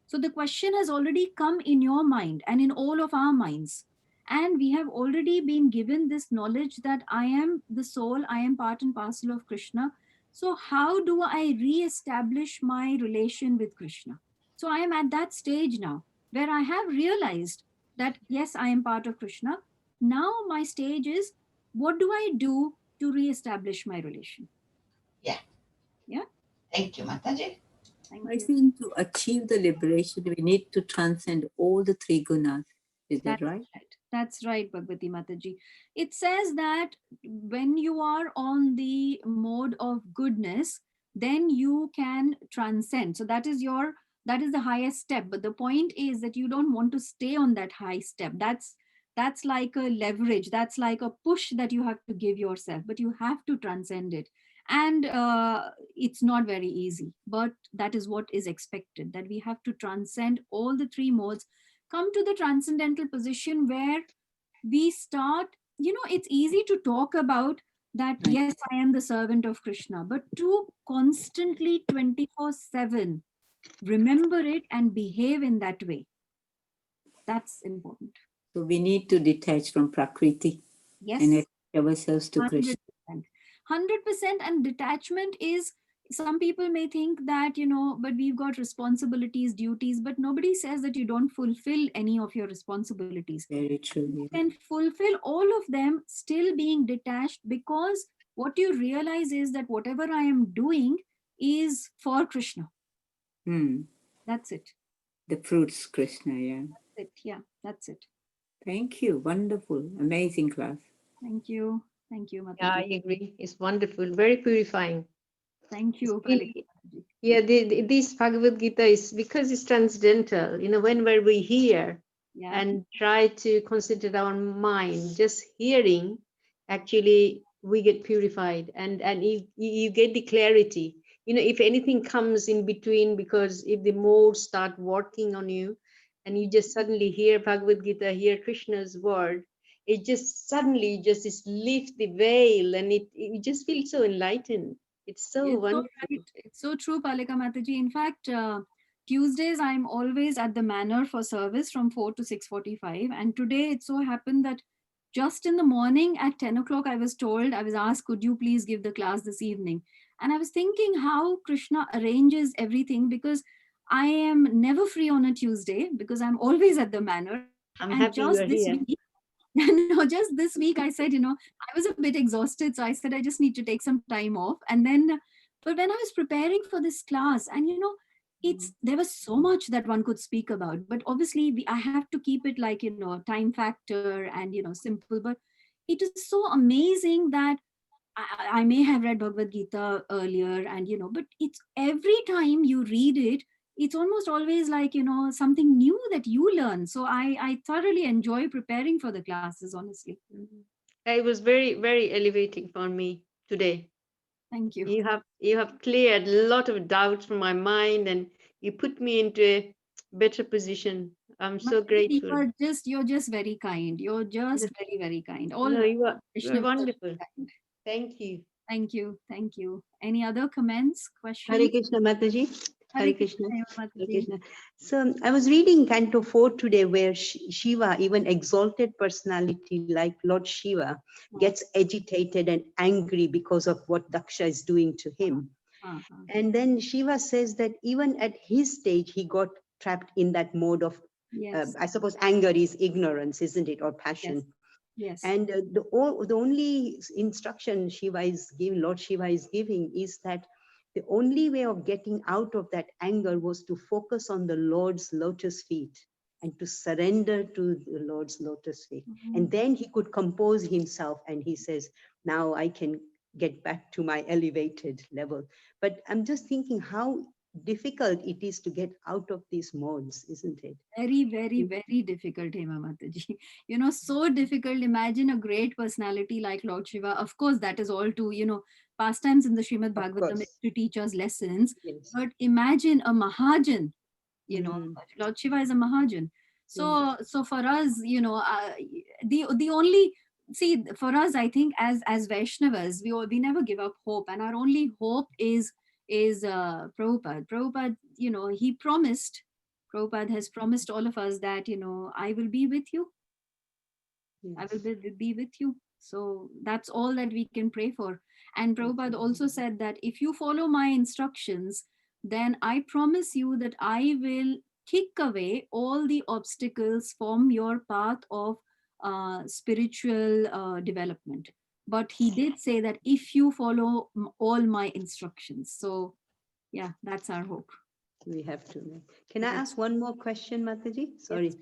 So the question has already come in your mind and in all of our minds. And we have already been given this knowledge that I am the soul, I am part and parcel of Krishna. So how do I re-establish my relation with Krishna? So I am at that stage now where I have realized that yes, I am part of Krishna. Now my stage is, what do I do to re-establish my relation? Yeah. Yeah. Thank you, Mataji. Thank I you. think to achieve the liberation, we need to transcend all the three gunas. Is that right? That's right, Bhagavati Mataji. It says that when you are on the mode of goodness, then you can transcend. So that is the highest step. But the point is that you don't want to stay on that high step. That's like a leverage. That's like a push that you have to give yourself, but you have to transcend it. And it's not very easy, but that is what is expected, that we have to transcend all the three modes, come to the transcendental position where we start, it's easy to talk about that, Right. yes, I am the servant of Krishna, but to constantly 24/7 remember it and behave in that way, that's important. So we need to detach from Prakriti. Yes. And attach ourselves to 100%. Krishna. 100%. And detachment is, some people may think that, but we've got responsibilities, duties, but nobody says that you don't fulfill any of your responsibilities. Very true. You can fulfill all of them still being detached, because what you realize is that whatever I am doing is for Krishna. That's it. The fruits, Krishna, yeah. That's it. Yeah, that's it. Thank you. Wonderful. Amazing class. Thank you. Thank you, Mataji. Yeah, I agree. It's wonderful, very purifying. Thank you. Yeah, this Bhagavad Gita is, because it's transcendental, whenever we hear and try to concentrate our mind, just hearing, actually we get purified, and you get the clarity. If anything comes in between, because if the modes start working on you and you just suddenly hear Bhagavad Gita, hear Krishna's word, it just suddenly just lift the veil, and you just feel so enlightened. It's so wonderful. So right. It's so true, Palika Mataji. In fact, Tuesdays I'm always at the manor for service from 4 to 6:45. And today it so happened that just in the morning at 10 o'clock, I was asked, could you please give the class this evening? And I was thinking how Krishna arranges everything, because I am never free on a Tuesday because I'm always at the manor. I'm And happy just you're this here. week, no, just this week I said, I was a bit exhausted. So I said, I just need to take some time off. And then, but when I was preparing for this class, and there was so much that one could speak about, but obviously I have to keep it like, time factor and, simple, but it is so amazing that I may have read Bhagavad Gita earlier and, but it's every time you read it, it's almost always like, something new that you learn. So I thoroughly enjoy preparing for the classes, honestly. It was very, very elevating for me today. Thank you. You have cleared a lot of doubts from my mind, and you put me into a better position. I'm so grateful. You're just very kind. You're just very, very kind. All No, you are Vaishnavas are wonderful. kind. Thank you. Thank you. Thank you. Any other comments, questions? Hare Krishna, Mataji. Hare Hare Krishna, Krishna. Mataji. Hare Krishna. So I was reading Canto 4 today, where Shiva, even exalted personality like Lord Shiva, gets agitated and angry because of what Daksha is doing to him. And then Shiva says that even at his stage, he got trapped in that mode of, Yes. I suppose, anger is ignorance, isn't it, or passion. Yes. And the only instruction Shiva is giving, Lord Shiva is giving, is that the only way of getting out of that anger was to focus on the Lord's lotus feet and to surrender to the Lord's lotus feet. And then he could compose himself, and he says, now I can get back to my elevated level. But I'm just thinking how difficult it is to get out of these modes, isn't it? Very, very, very difficult, Hema Mataji. So difficult. Imagine a great personality like Lord Shiva. Of course, that is all to, pastimes in the Srimad Bhagavatam to teach us lessons. Yes. But imagine a Mahajan, Lord Shiva is a Mahajan. So for us, the only, see, for us, I think as Vaishnavas, we never give up hope. And our only hope is Prabhupada. Prabhupada, he promised, Prabhupada has promised all of us that, I will be with you. I will be with you. So that's all that we can pray for. And Prabhupada also said that if you follow my instructions, then I promise you that I will kick away all the obstacles from your path of spiritual development. But he did say that if you follow all my instructions. So yeah, that's our hope. We have to. Can I ask one more question, Mataji? Sorry.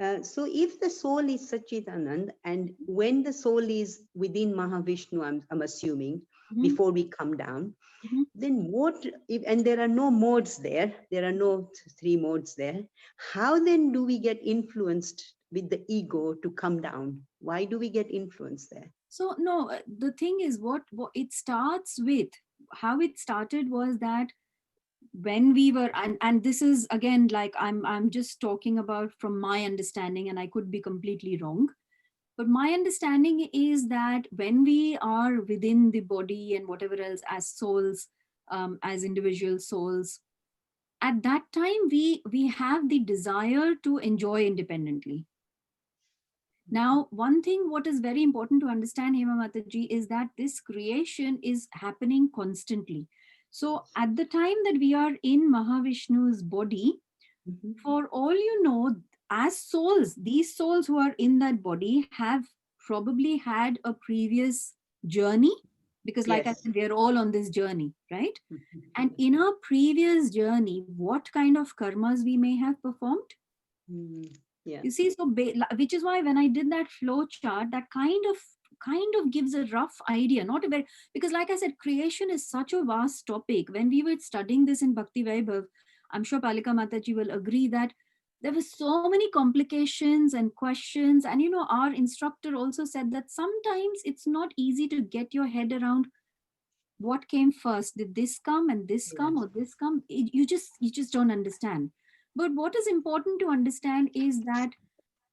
Yes, so if the soul is Sachidanand, and when the soul is within Mahavishnu, I'm assuming, before we come down, then what, and there are no modes there, there are no three modes there, how then do we get influenced with the ego to come down? Why do we get influenced there? So no, the thing is what it starts with, how it started was that when we were, and this is again, like I'm just talking about from my understanding, and I could be completely wrong, but my understanding is that when we are within the body and whatever else as souls, as individual souls, at that time we have the desire to enjoy independently. Now, one thing what is very important to understand, Hema Mataji, is that this creation is happening constantly. So at the time that we are in Mahavishnu's body, for all you know, as souls, these souls who are in that body have probably had a previous journey, because like I said, we're all on this journey, right? And in our previous journey, what kind of karmas we may have performed? You see, so which is why when I did that flow chart, that kind of gives a rough idea, not a very, because like I said, creation is such a vast topic. When we were studying this in Bhakti Vaibhav, I'm sure Palika Mataji will agree that there were so many complications and questions. And our instructor also said that sometimes it's not easy to get your head around what came first. Did this come and this come, or this come? You just don't understand. But what is important to understand is that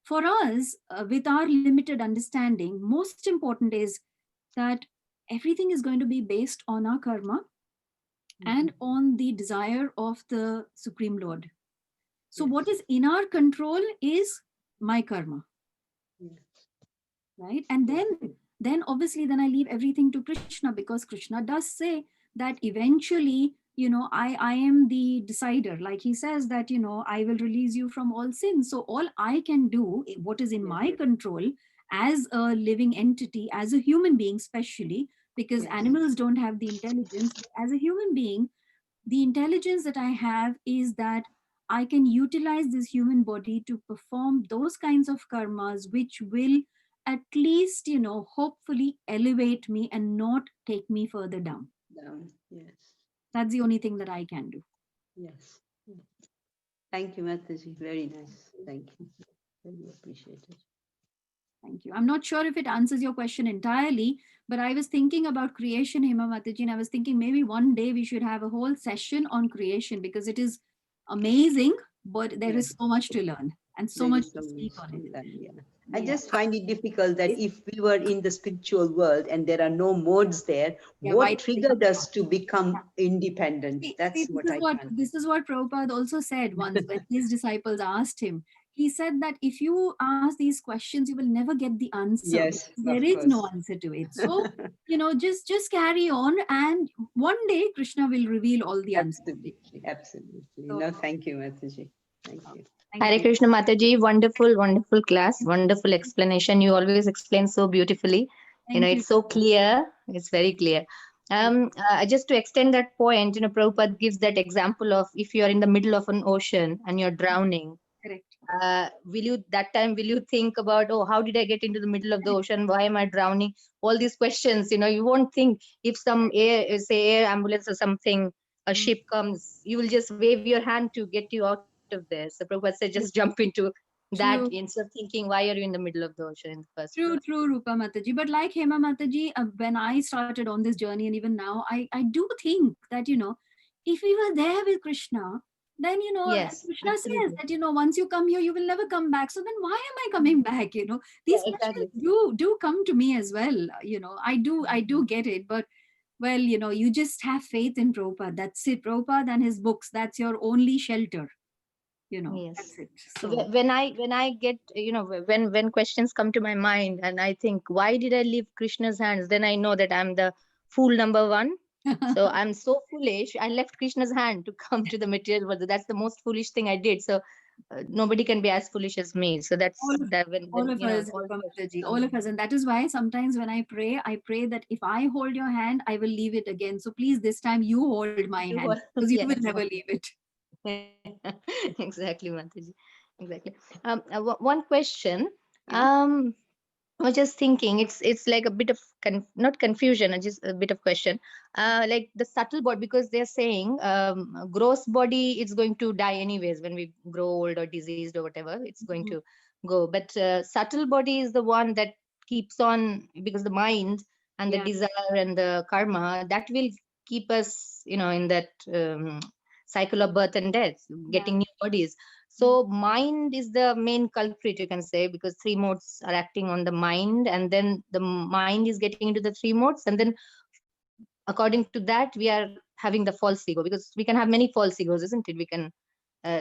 for us, with our limited understanding, most important is that everything is going to be based on our karma and on the desire of the Supreme Lord. So what is in our control is my karma. Right? And then obviously then I leave everything to Krishna, because Krishna does say that eventually, I am the decider. Like he says that, I will release you from all sin. So all I can do, what is in my control as a living entity, as a human being, especially because animals don't have the intelligence, but as a human being, the intelligence that I have is that I can utilize this human body to perform those kinds of karmas which will at least, hopefully elevate me and not take me further down. Down. Yes. That's the only thing that I can do. Yes. Thank you, Mataji. Very nice. Thank you. Very appreciated. Thank you. I'm not sure if it answers your question entirely, but I was thinking about creation, Hema Mataji, and I was thinking maybe one day we should have a whole session on creation because it is amazing, but there is so much to learn and so There much is to so speak much on to it. learn, yeah. I just find it difficult that if we were in the spiritual world and there are no modes there, what triggered us to become independent? That's what I can't. This is what Prabhupada also said once when his disciples asked him. He said that if you ask these questions, you will never get the answer. Yes, There is no answer to it. So, just carry on, and one day Krishna will reveal all the answers. Absolutely, absolutely. No, thank you, Mataji. Thank you. Hare Krishna Mataji, wonderful, wonderful class, wonderful explanation. You always explain so beautifully. It's so clear. It's very clear. Just to extend that point, Prabhupada gives that example of if you are in the middle of an ocean and you're drowning. Correct. Will you think about, oh, how did I get into the middle of the ocean? Why am I drowning? All these questions, you won't think if some air ambulance or something, a ship comes, you will just wave your hand to get you out of there. So Prabhupada said, just jump into that instead of thinking, why are you in the middle of the ocean in the first place? True, Rupa Mataji. But like Hema Mataji, when I started on this journey and even now, I do think that, if we were there with Krishna, then, Yes, Krishna absolutely. says that, once you come here, you will never come back. So then why am I coming back? These questions do come to me as well. I do get it, but well, you just have faith in Prabhupada. That's it. Prabhupada and his books, that's your only shelter. Yes. That's it. So when I get, when questions come to my mind and I think, why did I leave Krishna's hands? Then I know that I'm the fool number one. So I'm so foolish. I left Krishna's hand to come to the material world. That's the most foolish thing I did. So nobody can be as foolish as me. So that's all of us, all of us. And that is why sometimes when I pray that if I hold your hand, I will leave it again. So please, this time you hold my hand because you will never leave it. Exactly, Mataji. Exactly. One question. I was just thinking, it's like a bit of not confusion, just a bit of question. Like the subtle body, because they're saying gross body is going to die anyways when we grow old or diseased or whatever. It's going to go. But subtle body is the one that keeps on, because the mind and the desire and the karma that will keep us, in that cycle of birth and death, getting new bodies. So mind is the main culprit, you can say, because three modes are acting on the mind, and then the mind is getting into the three modes, and then according to that we are having the false ego, because we can have many false egos, isn't it? We can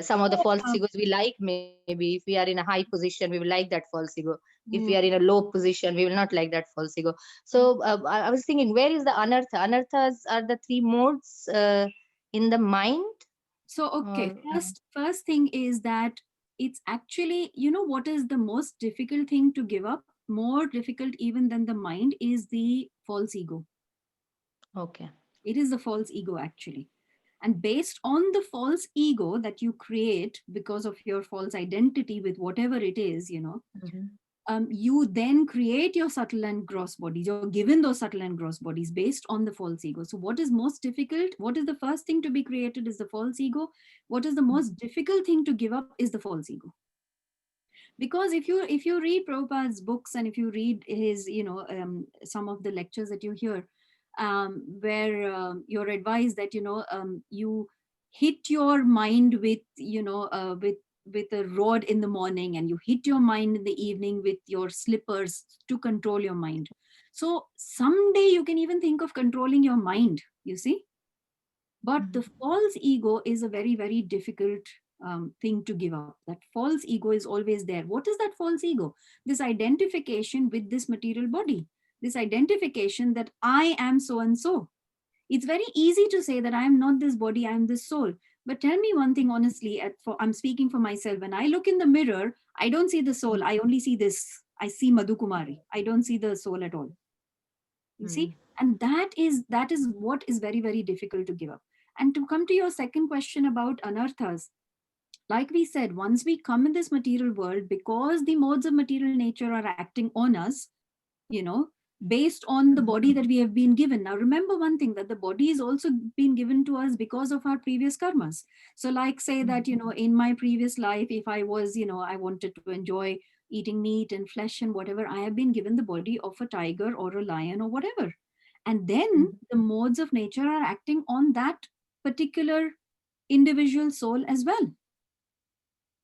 some of the false egos we like, maybe if we are in a high position we will like that false ego. If we are in a low position we will not like that false ego. So I was thinking, where is the anartha? Anarthas are the three modes in the mind. So, okay, first thing is that it's actually, what is the most difficult thing to give up? More difficult even than the mind is the false ego. Okay. It is the false ego actually. And based on the false ego that you create because of your false identity with whatever it is, you then create your subtle and gross bodies. You're given those subtle and gross bodies based on the false ego. So what is most difficult? What is the first thing to be created is the false ego. What is the most difficult thing to give up is the false ego. Because if you read Prabhupada's books and if you read his, some of the lectures that you hear, where you're advised that, you hit your mind with, with a rod in the morning, and you hit your mind in the evening with your slippers to control your mind. So someday you can even think of controlling your mind, you see. But the false ego is a very, very difficult thing to give up. That false ego is always there. What is that false ego? This identification with this material body, this identification that I am so and so. It's very easy to say that I am not this body, I am this soul. But tell me one thing honestly, I'm speaking for myself. When I look in the mirror, I don't see the soul. I only see this. I see Madhu Kumari. I don't see the soul at all. You see? And that is what is very, very difficult to give up. And to come to your second question about anarthas, like we said, once we come in this material world, because the modes of material nature are acting on us, based on the body that we have been given. Now, remember one thing, that the body is also been given to us because of our previous karmas. So like say that, in my previous life, if I was, I wanted to enjoy eating meat and flesh and whatever, I have been given the body of a tiger or a lion or whatever. And then the modes of nature are acting on that particular individual soul as well.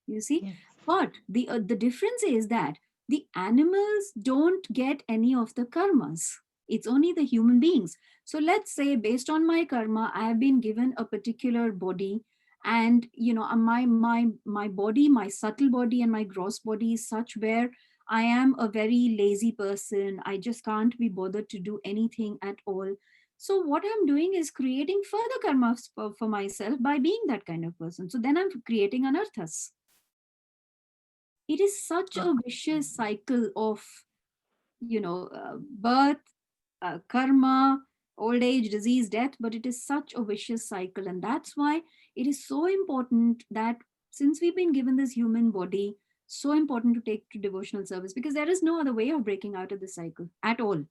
You see? Yes. But the difference is that the animals don't get any of the karmas. It's only the human beings. So let's say based on my karma, I have been given a particular body, and my body, my subtle body and my gross body is such where I am a very lazy person. I just can't be bothered to do anything at all. So what I'm doing is creating further karma for myself by being that kind of person. So then I'm creating anarthas. It is such a vicious cycle of, birth, karma, old age, disease, death, but it is such a vicious cycle. And that's why it is so important that since we've been given this human body, so important to take to devotional service, because there is no other way of breaking out of this cycle at all.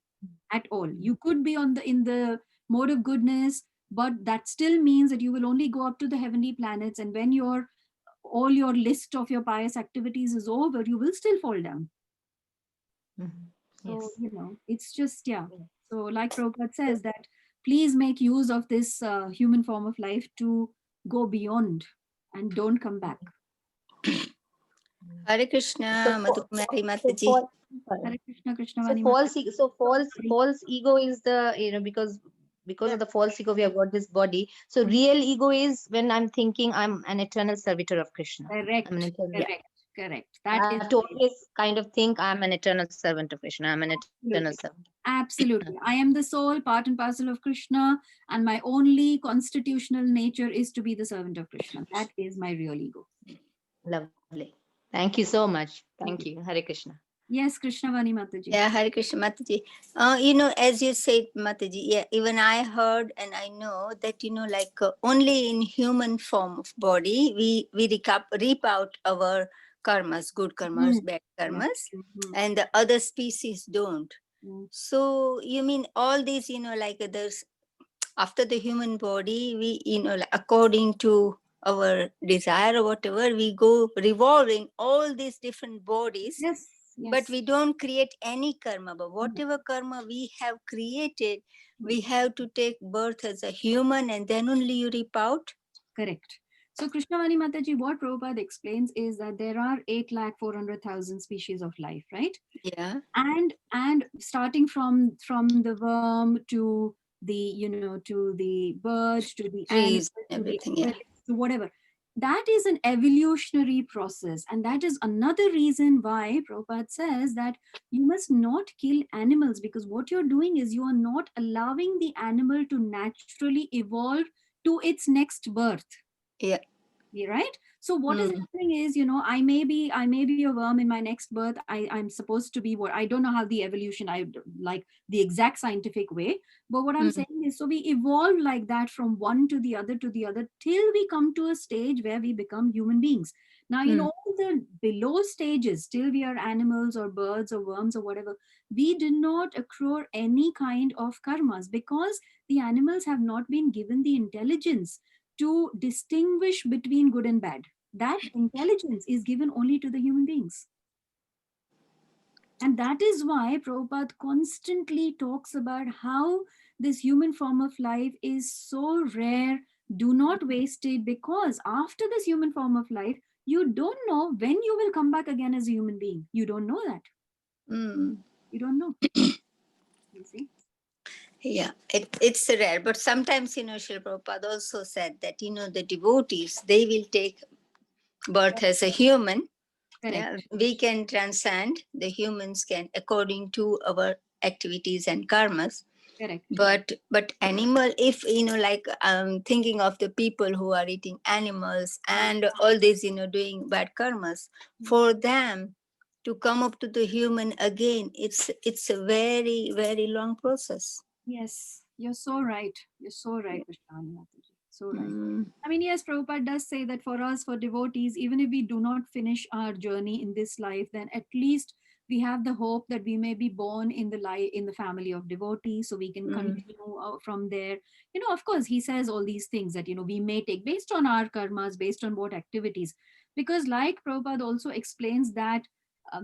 At all. You could be in the mode of goodness, but that still means that you will only go up to the heavenly planets, and when all your list of your pious activities is over, you will still fall down. So, it's just, So like Prabhupada says that please make use of this human form of life to go beyond and don't come back. Hare Krishna, Madhu Kumari Mataji. Hare Krishna, Krishna So Vani false ego is the, because of the false ego we have got this body. So real ego is when I'm thinking I'm an eternal servitor of Krishna. Correct. I'm an eternal, Correct. That is to always kind of think I'm an eternal servant of Krishna. I'm an eternal servant. Absolutely. I am the soul, part and parcel of Krishna, and my only constitutional nature is to be the servant of Krishna. That is my real ego. Lovely. Thank you so much. Thank you. Hare Krishna. Yes, Krishna Vani Mataji. Yeah, Hare Krishna Mataji. As you said, Mataji, even I heard and I know that, only in human form of body, we reap out our karmas, good karmas, bad karmas, and the other species don't. So you mean all these, there's after the human body, we, according to our desire or whatever, we go revolve in all these different bodies. Yes. But we don't create any karma. But whatever karma we have created, we have to take birth as a human, and then only you reap out. Correct. So Krishna Vani Mataji, what Prabhupada explains is that there are 8,400,000 species of life, right? Yeah. And starting from the worm to the to the bird, to the trees, animal, everything, to whatever. That is an evolutionary process. And that is another reason why Prabhupada says that you must not kill animals, because what you're doing is you are not allowing the animal to naturally evolve to its next birth. Yeah. Right? So what is happening is, I may be a worm in my next birth. I'm supposed to be what, I don't know how the evolution, I like the exact scientific way, but what I'm saying is, so we evolve like that from one to the other till we come to a stage where we become human beings. Now, in all the below stages, till we are animals or birds or worms or whatever, we do not accrue any kind of karmas, because the animals have not been given the intelligence to distinguish between good and bad. That intelligence is given only to the human beings. And that is why Prabhupada constantly talks about how this human form of life is so rare. Do not waste it, because after this human form of life, you don't know when you will come back again as a human being. You don't know that. You don't know. You see? Yeah, it's rare. But sometimes, Srila Prabhupada also said that, the devotees, they will take birth as a human. Yeah, we can transcend, the humans can, according to our activities and karmas. Correct. But animal, if like thinking of the people who are eating animals and all this doing bad karmas, for them to come up to the human again, it's a very, very long process. Yes, you're so right. You're so right, Krishnani Mataji. So right. Mm, I mean, yes, Prabhupada does say that for us, for devotees, even if we do not finish our journey in this life, then at least we have the hope that we may be born in the in the family of devotees, so we can continue from there. Of course, he says all these things that we may take based on our karmas, based on what activities, because like Prabhupada also explains that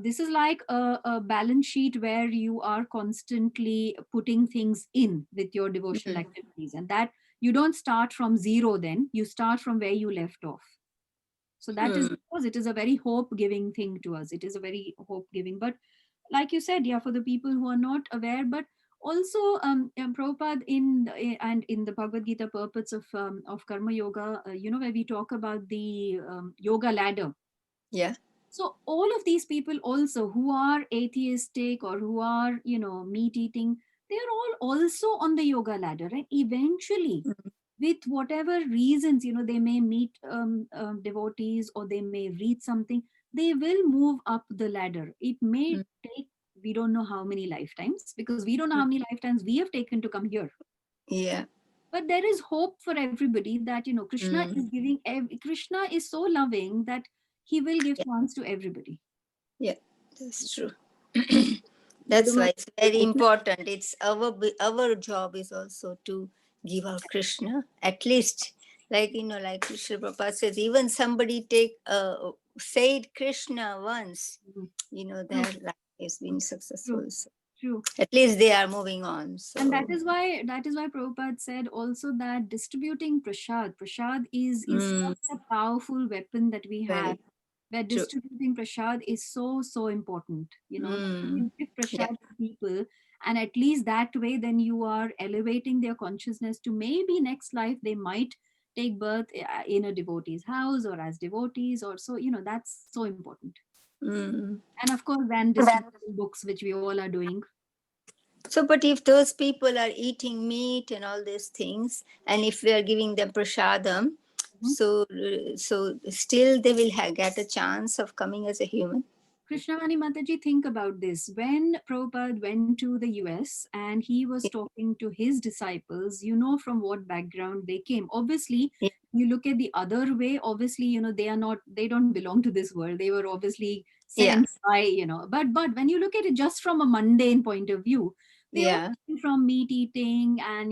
this is like a balance sheet where you are constantly putting things in with your devotional activities, and that you don't start from zero, then you start from where you left off. So that is, because it is a very hope giving thing to us. It is a very hope giving. But like you said, yeah, for the people who are not aware, but also Prabhupada and in the Bhagavad Gita purports of Karma Yoga, where we talk about the yoga ladder. yeah. So all of these people also who are atheistic or who are, meat eating, they are all also on the yoga ladder, and eventually with whatever reasons, they may meet devotees or they may read something, they will move up the ladder. It may take, we don't know how many lifetimes, because we don't know how many lifetimes we have taken to come here. Yeah. But there is hope for everybody that, Krishna is giving, Krishna is so loving that he will give chance to everybody. Yeah, that's true. That's why it's very important. It's our job is also to give out Krishna. At least, like like Krishna Prabhupada says, even somebody said Krishna once, their life has been successful. So True. at least they are moving on. So. And that is why Prabhupada said also that distributing prasad is such a powerful weapon that we have. Where distributing prasad is so important. You can give prasad to people, and at least that way, then you are elevating their consciousness to maybe next life they might take birth in a devotee's house or as devotees, or so. That's so important. And of course, then distributing books, which we all are doing. So, but if those people are eating meat and all these things, and if we are giving them prasadam, so still they will get a chance of coming as a human. Krishnavani Mataji, think about this. When Prabhupada went to the US and he was talking to his disciples, from what background they came. Obviously, you look at the other way, obviously, they don't belong to this world. They were obviously sent by, but when you look at it just from a mundane point of view, they all came from meat eating and,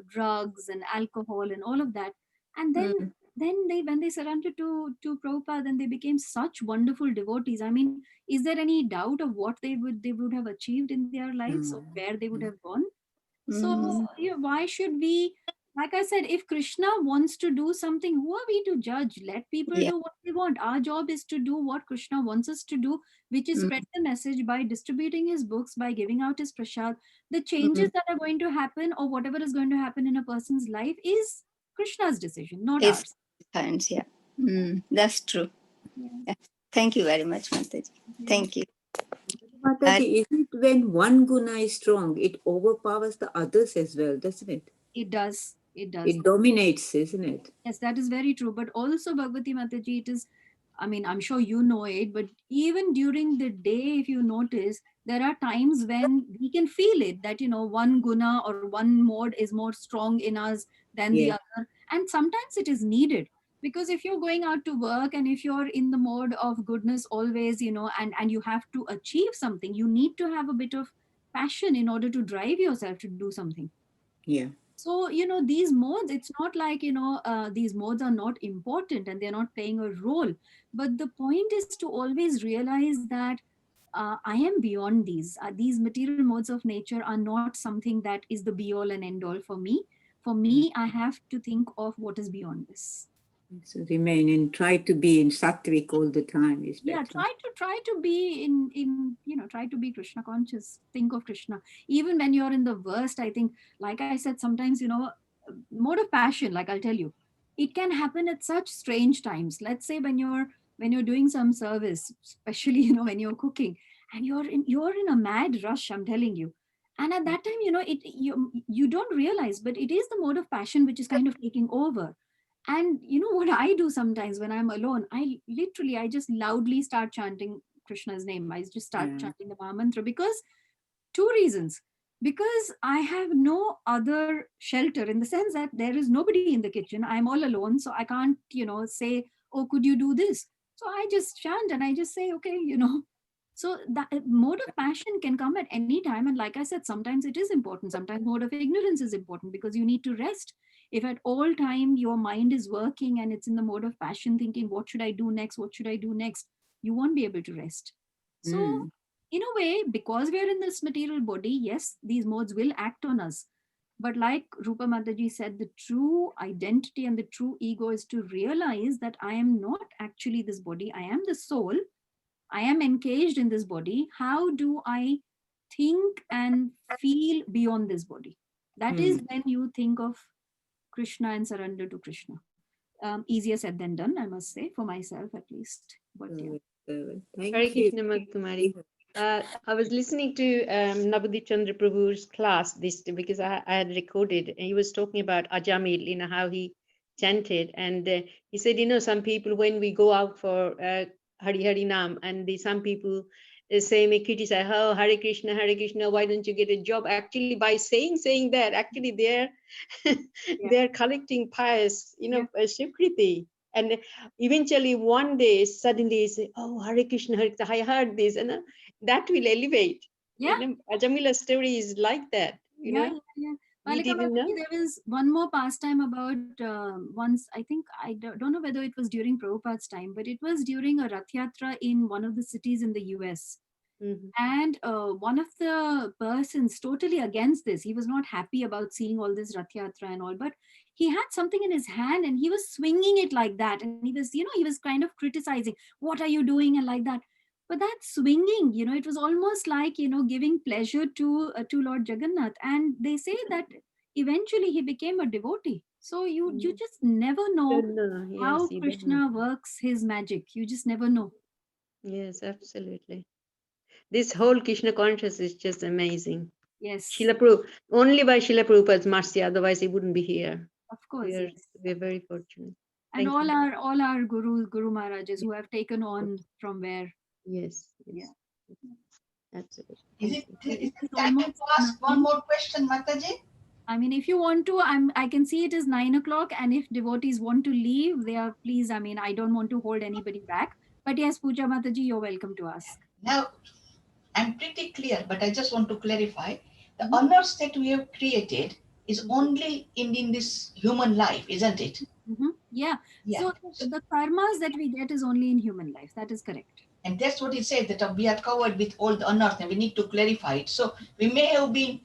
drugs and alcohol and all of that. And then when they surrendered to Prabhupada, then they became such wonderful devotees. I mean, is there any doubt of what they would have achieved in their lives or where they would have gone? So why should we, like I said, if Krishna wants to do something, who are we to judge? Let people do what they want. Our job is to do what Krishna wants us to do, which is spread the message by distributing his books, by giving out his prasad. The changes that are going to happen or whatever is going to happen in a person's life is Krishna's decision, not ours. Hands, that's true. Yeah. Thank you very much, Mataji. Thank you. Mataji, isn't it when one guna is strong, it overpowers the others as well, doesn't it? It does. It does. It dominates, isn't it? Yes, that is very true. But also, Bhagavati Mataji, it is, I mean, I'm sure you know it, but even during the day, if you notice, there are times when we can feel it that, one guna or one mode is more strong in us than the other. And sometimes it is needed. Because if you're going out to work and if you're in the mode of goodness always, and you have to achieve something, you need to have a bit of passion in order to drive yourself to do something. Yeah. So, these modes, it's not like, these modes are not important and they're not playing a role. But the point is to always realize that I am beyond these. These material modes of nature are not something that is the be all and end all for me. For me, I have to think of what is beyond this. So remain and try to be in sattvic all the time is better. Yeah, try to be in try to be Krishna conscious. Think of Krishna. Even when you're in the worst, I think, like I said, sometimes, mode of passion, like I'll tell you, it can happen at such strange times. Let's say when you're doing some service, especially, when you're cooking and you're in a mad rush, I'm telling you. And at that time, you don't realize, but it is the mode of passion which is kind of taking over. And you know what I do sometimes when I'm alone, I just loudly start chanting Krishna's name. I just start chanting the Maha Mantra, because two reasons. Because I have no other shelter, in the sense that there is nobody in the kitchen. I'm all alone. So I can't, say, oh, could you do this? So I just chant and I just say, okay, So that mode of passion can come at any time. And like I said, sometimes it is important. Sometimes mode of ignorance is important, because you need to rest. If at all time your mind is working and it's in the mode of passion, thinking, what should I do next? What should I do next? You won't be able to rest. So in a way, because we are in this material body, yes, these modes will act on us. But like Rupa Mataji said, the true identity and the true ego is to realize that I am not actually this body. I am the soul. I am engaged in this body. How do I think and feel beyond this body? That is when you think of Krishna and surrender to Krishna. Easier said than done, I must say, for myself at least. But yeah. Hare Krishna, Madhu Kumari. I was listening to Navadip Chandra Prabhu's class because I had recorded, and he was talking about Ajamil, how he chanted, and he said, some people, when we go out for Hari Hari Nam, and some people say, may criticize, oh, Hare Krishna, why don't you get a job? Actually, by saying that, actually they're collecting pious, Shikriti. And eventually one day, suddenly say, oh, Hare Krishna, I heard this, and that will elevate. Yeah. Ajamila's story is like that, Yeah. We didn't know. There was one more pastime about once, I think, I don't know whether it was during Prabhupada's time, but it was during a Rath Yatra in one of the cities in the US. And one of the persons totally against this, he was not happy about seeing all this Rath Yatra and all, but he had something in his hand and he was swinging it like that. And he was, he was kind of criticizing, what are you doing? And like that. But that swinging, it was almost like, giving pleasure to Lord Jagannath. And they say that eventually he became a devotee. So you just never know how Krishna works his magic. You just never know. Yes, absolutely. This whole Krishna consciousness is just amazing. Yes. Only by Srila Prabhupada's mercy, otherwise he wouldn't be here. Of course. We're very fortunate. And all our Guru Maharajas who have taken on from where. Yes. Yeah. Absolutely. Is it time to ask one more question, Mataji? I mean, if you want to, I can see it is 9 o'clock, and if devotees want to leave, they are, please, I don't want to hold anybody back. But yes, Puja Mataji, you're welcome to ask. Now, I'm pretty clear, but I just want to clarify. The honors that we have created is only in this human life, isn't it? Yeah. So the karmas that we get is only in human life. That is correct. And that's what he said, that we are covered with all the honors, and we need to clarify it. So we may have been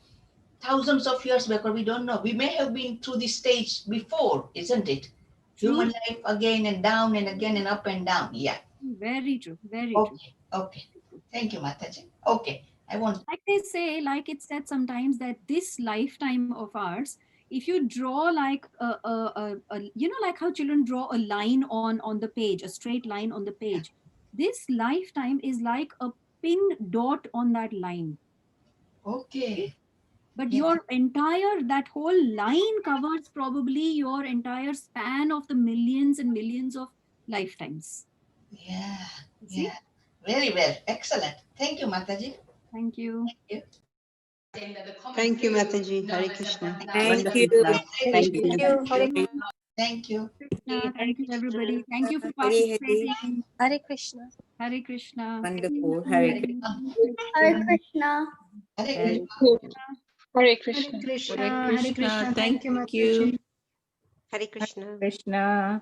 thousands of years back, or we don't know. We may have been through this stage before, isn't it? True. Human life again and down and again and up and down. Yeah. Very true. Very true. Okay. Thank you, Mataji. Okay. Like they say, like it's said sometimes, that this lifetime of ours, if you draw like like how children draw a line on the page, a straight line on the page, this lifetime is like a pin dot on that line. Okay. But that whole line covers probably your entire span of the millions and millions of lifetimes. Yeah. Yeah. Very well. Excellent. Thank you, Mataji. Thank you. Thank you, Mataji. Hare Krishna. Thank you. Thank you. Thank you. Thank you, everybody. Thank you for participating. Hare Krishna. Hare Krishna. Wonderful. Hare Krishna. Hare Krishna. Hare Krishna. Hare Krishna. Hare Krishna. Thank you. Hare Krishna. Krishna.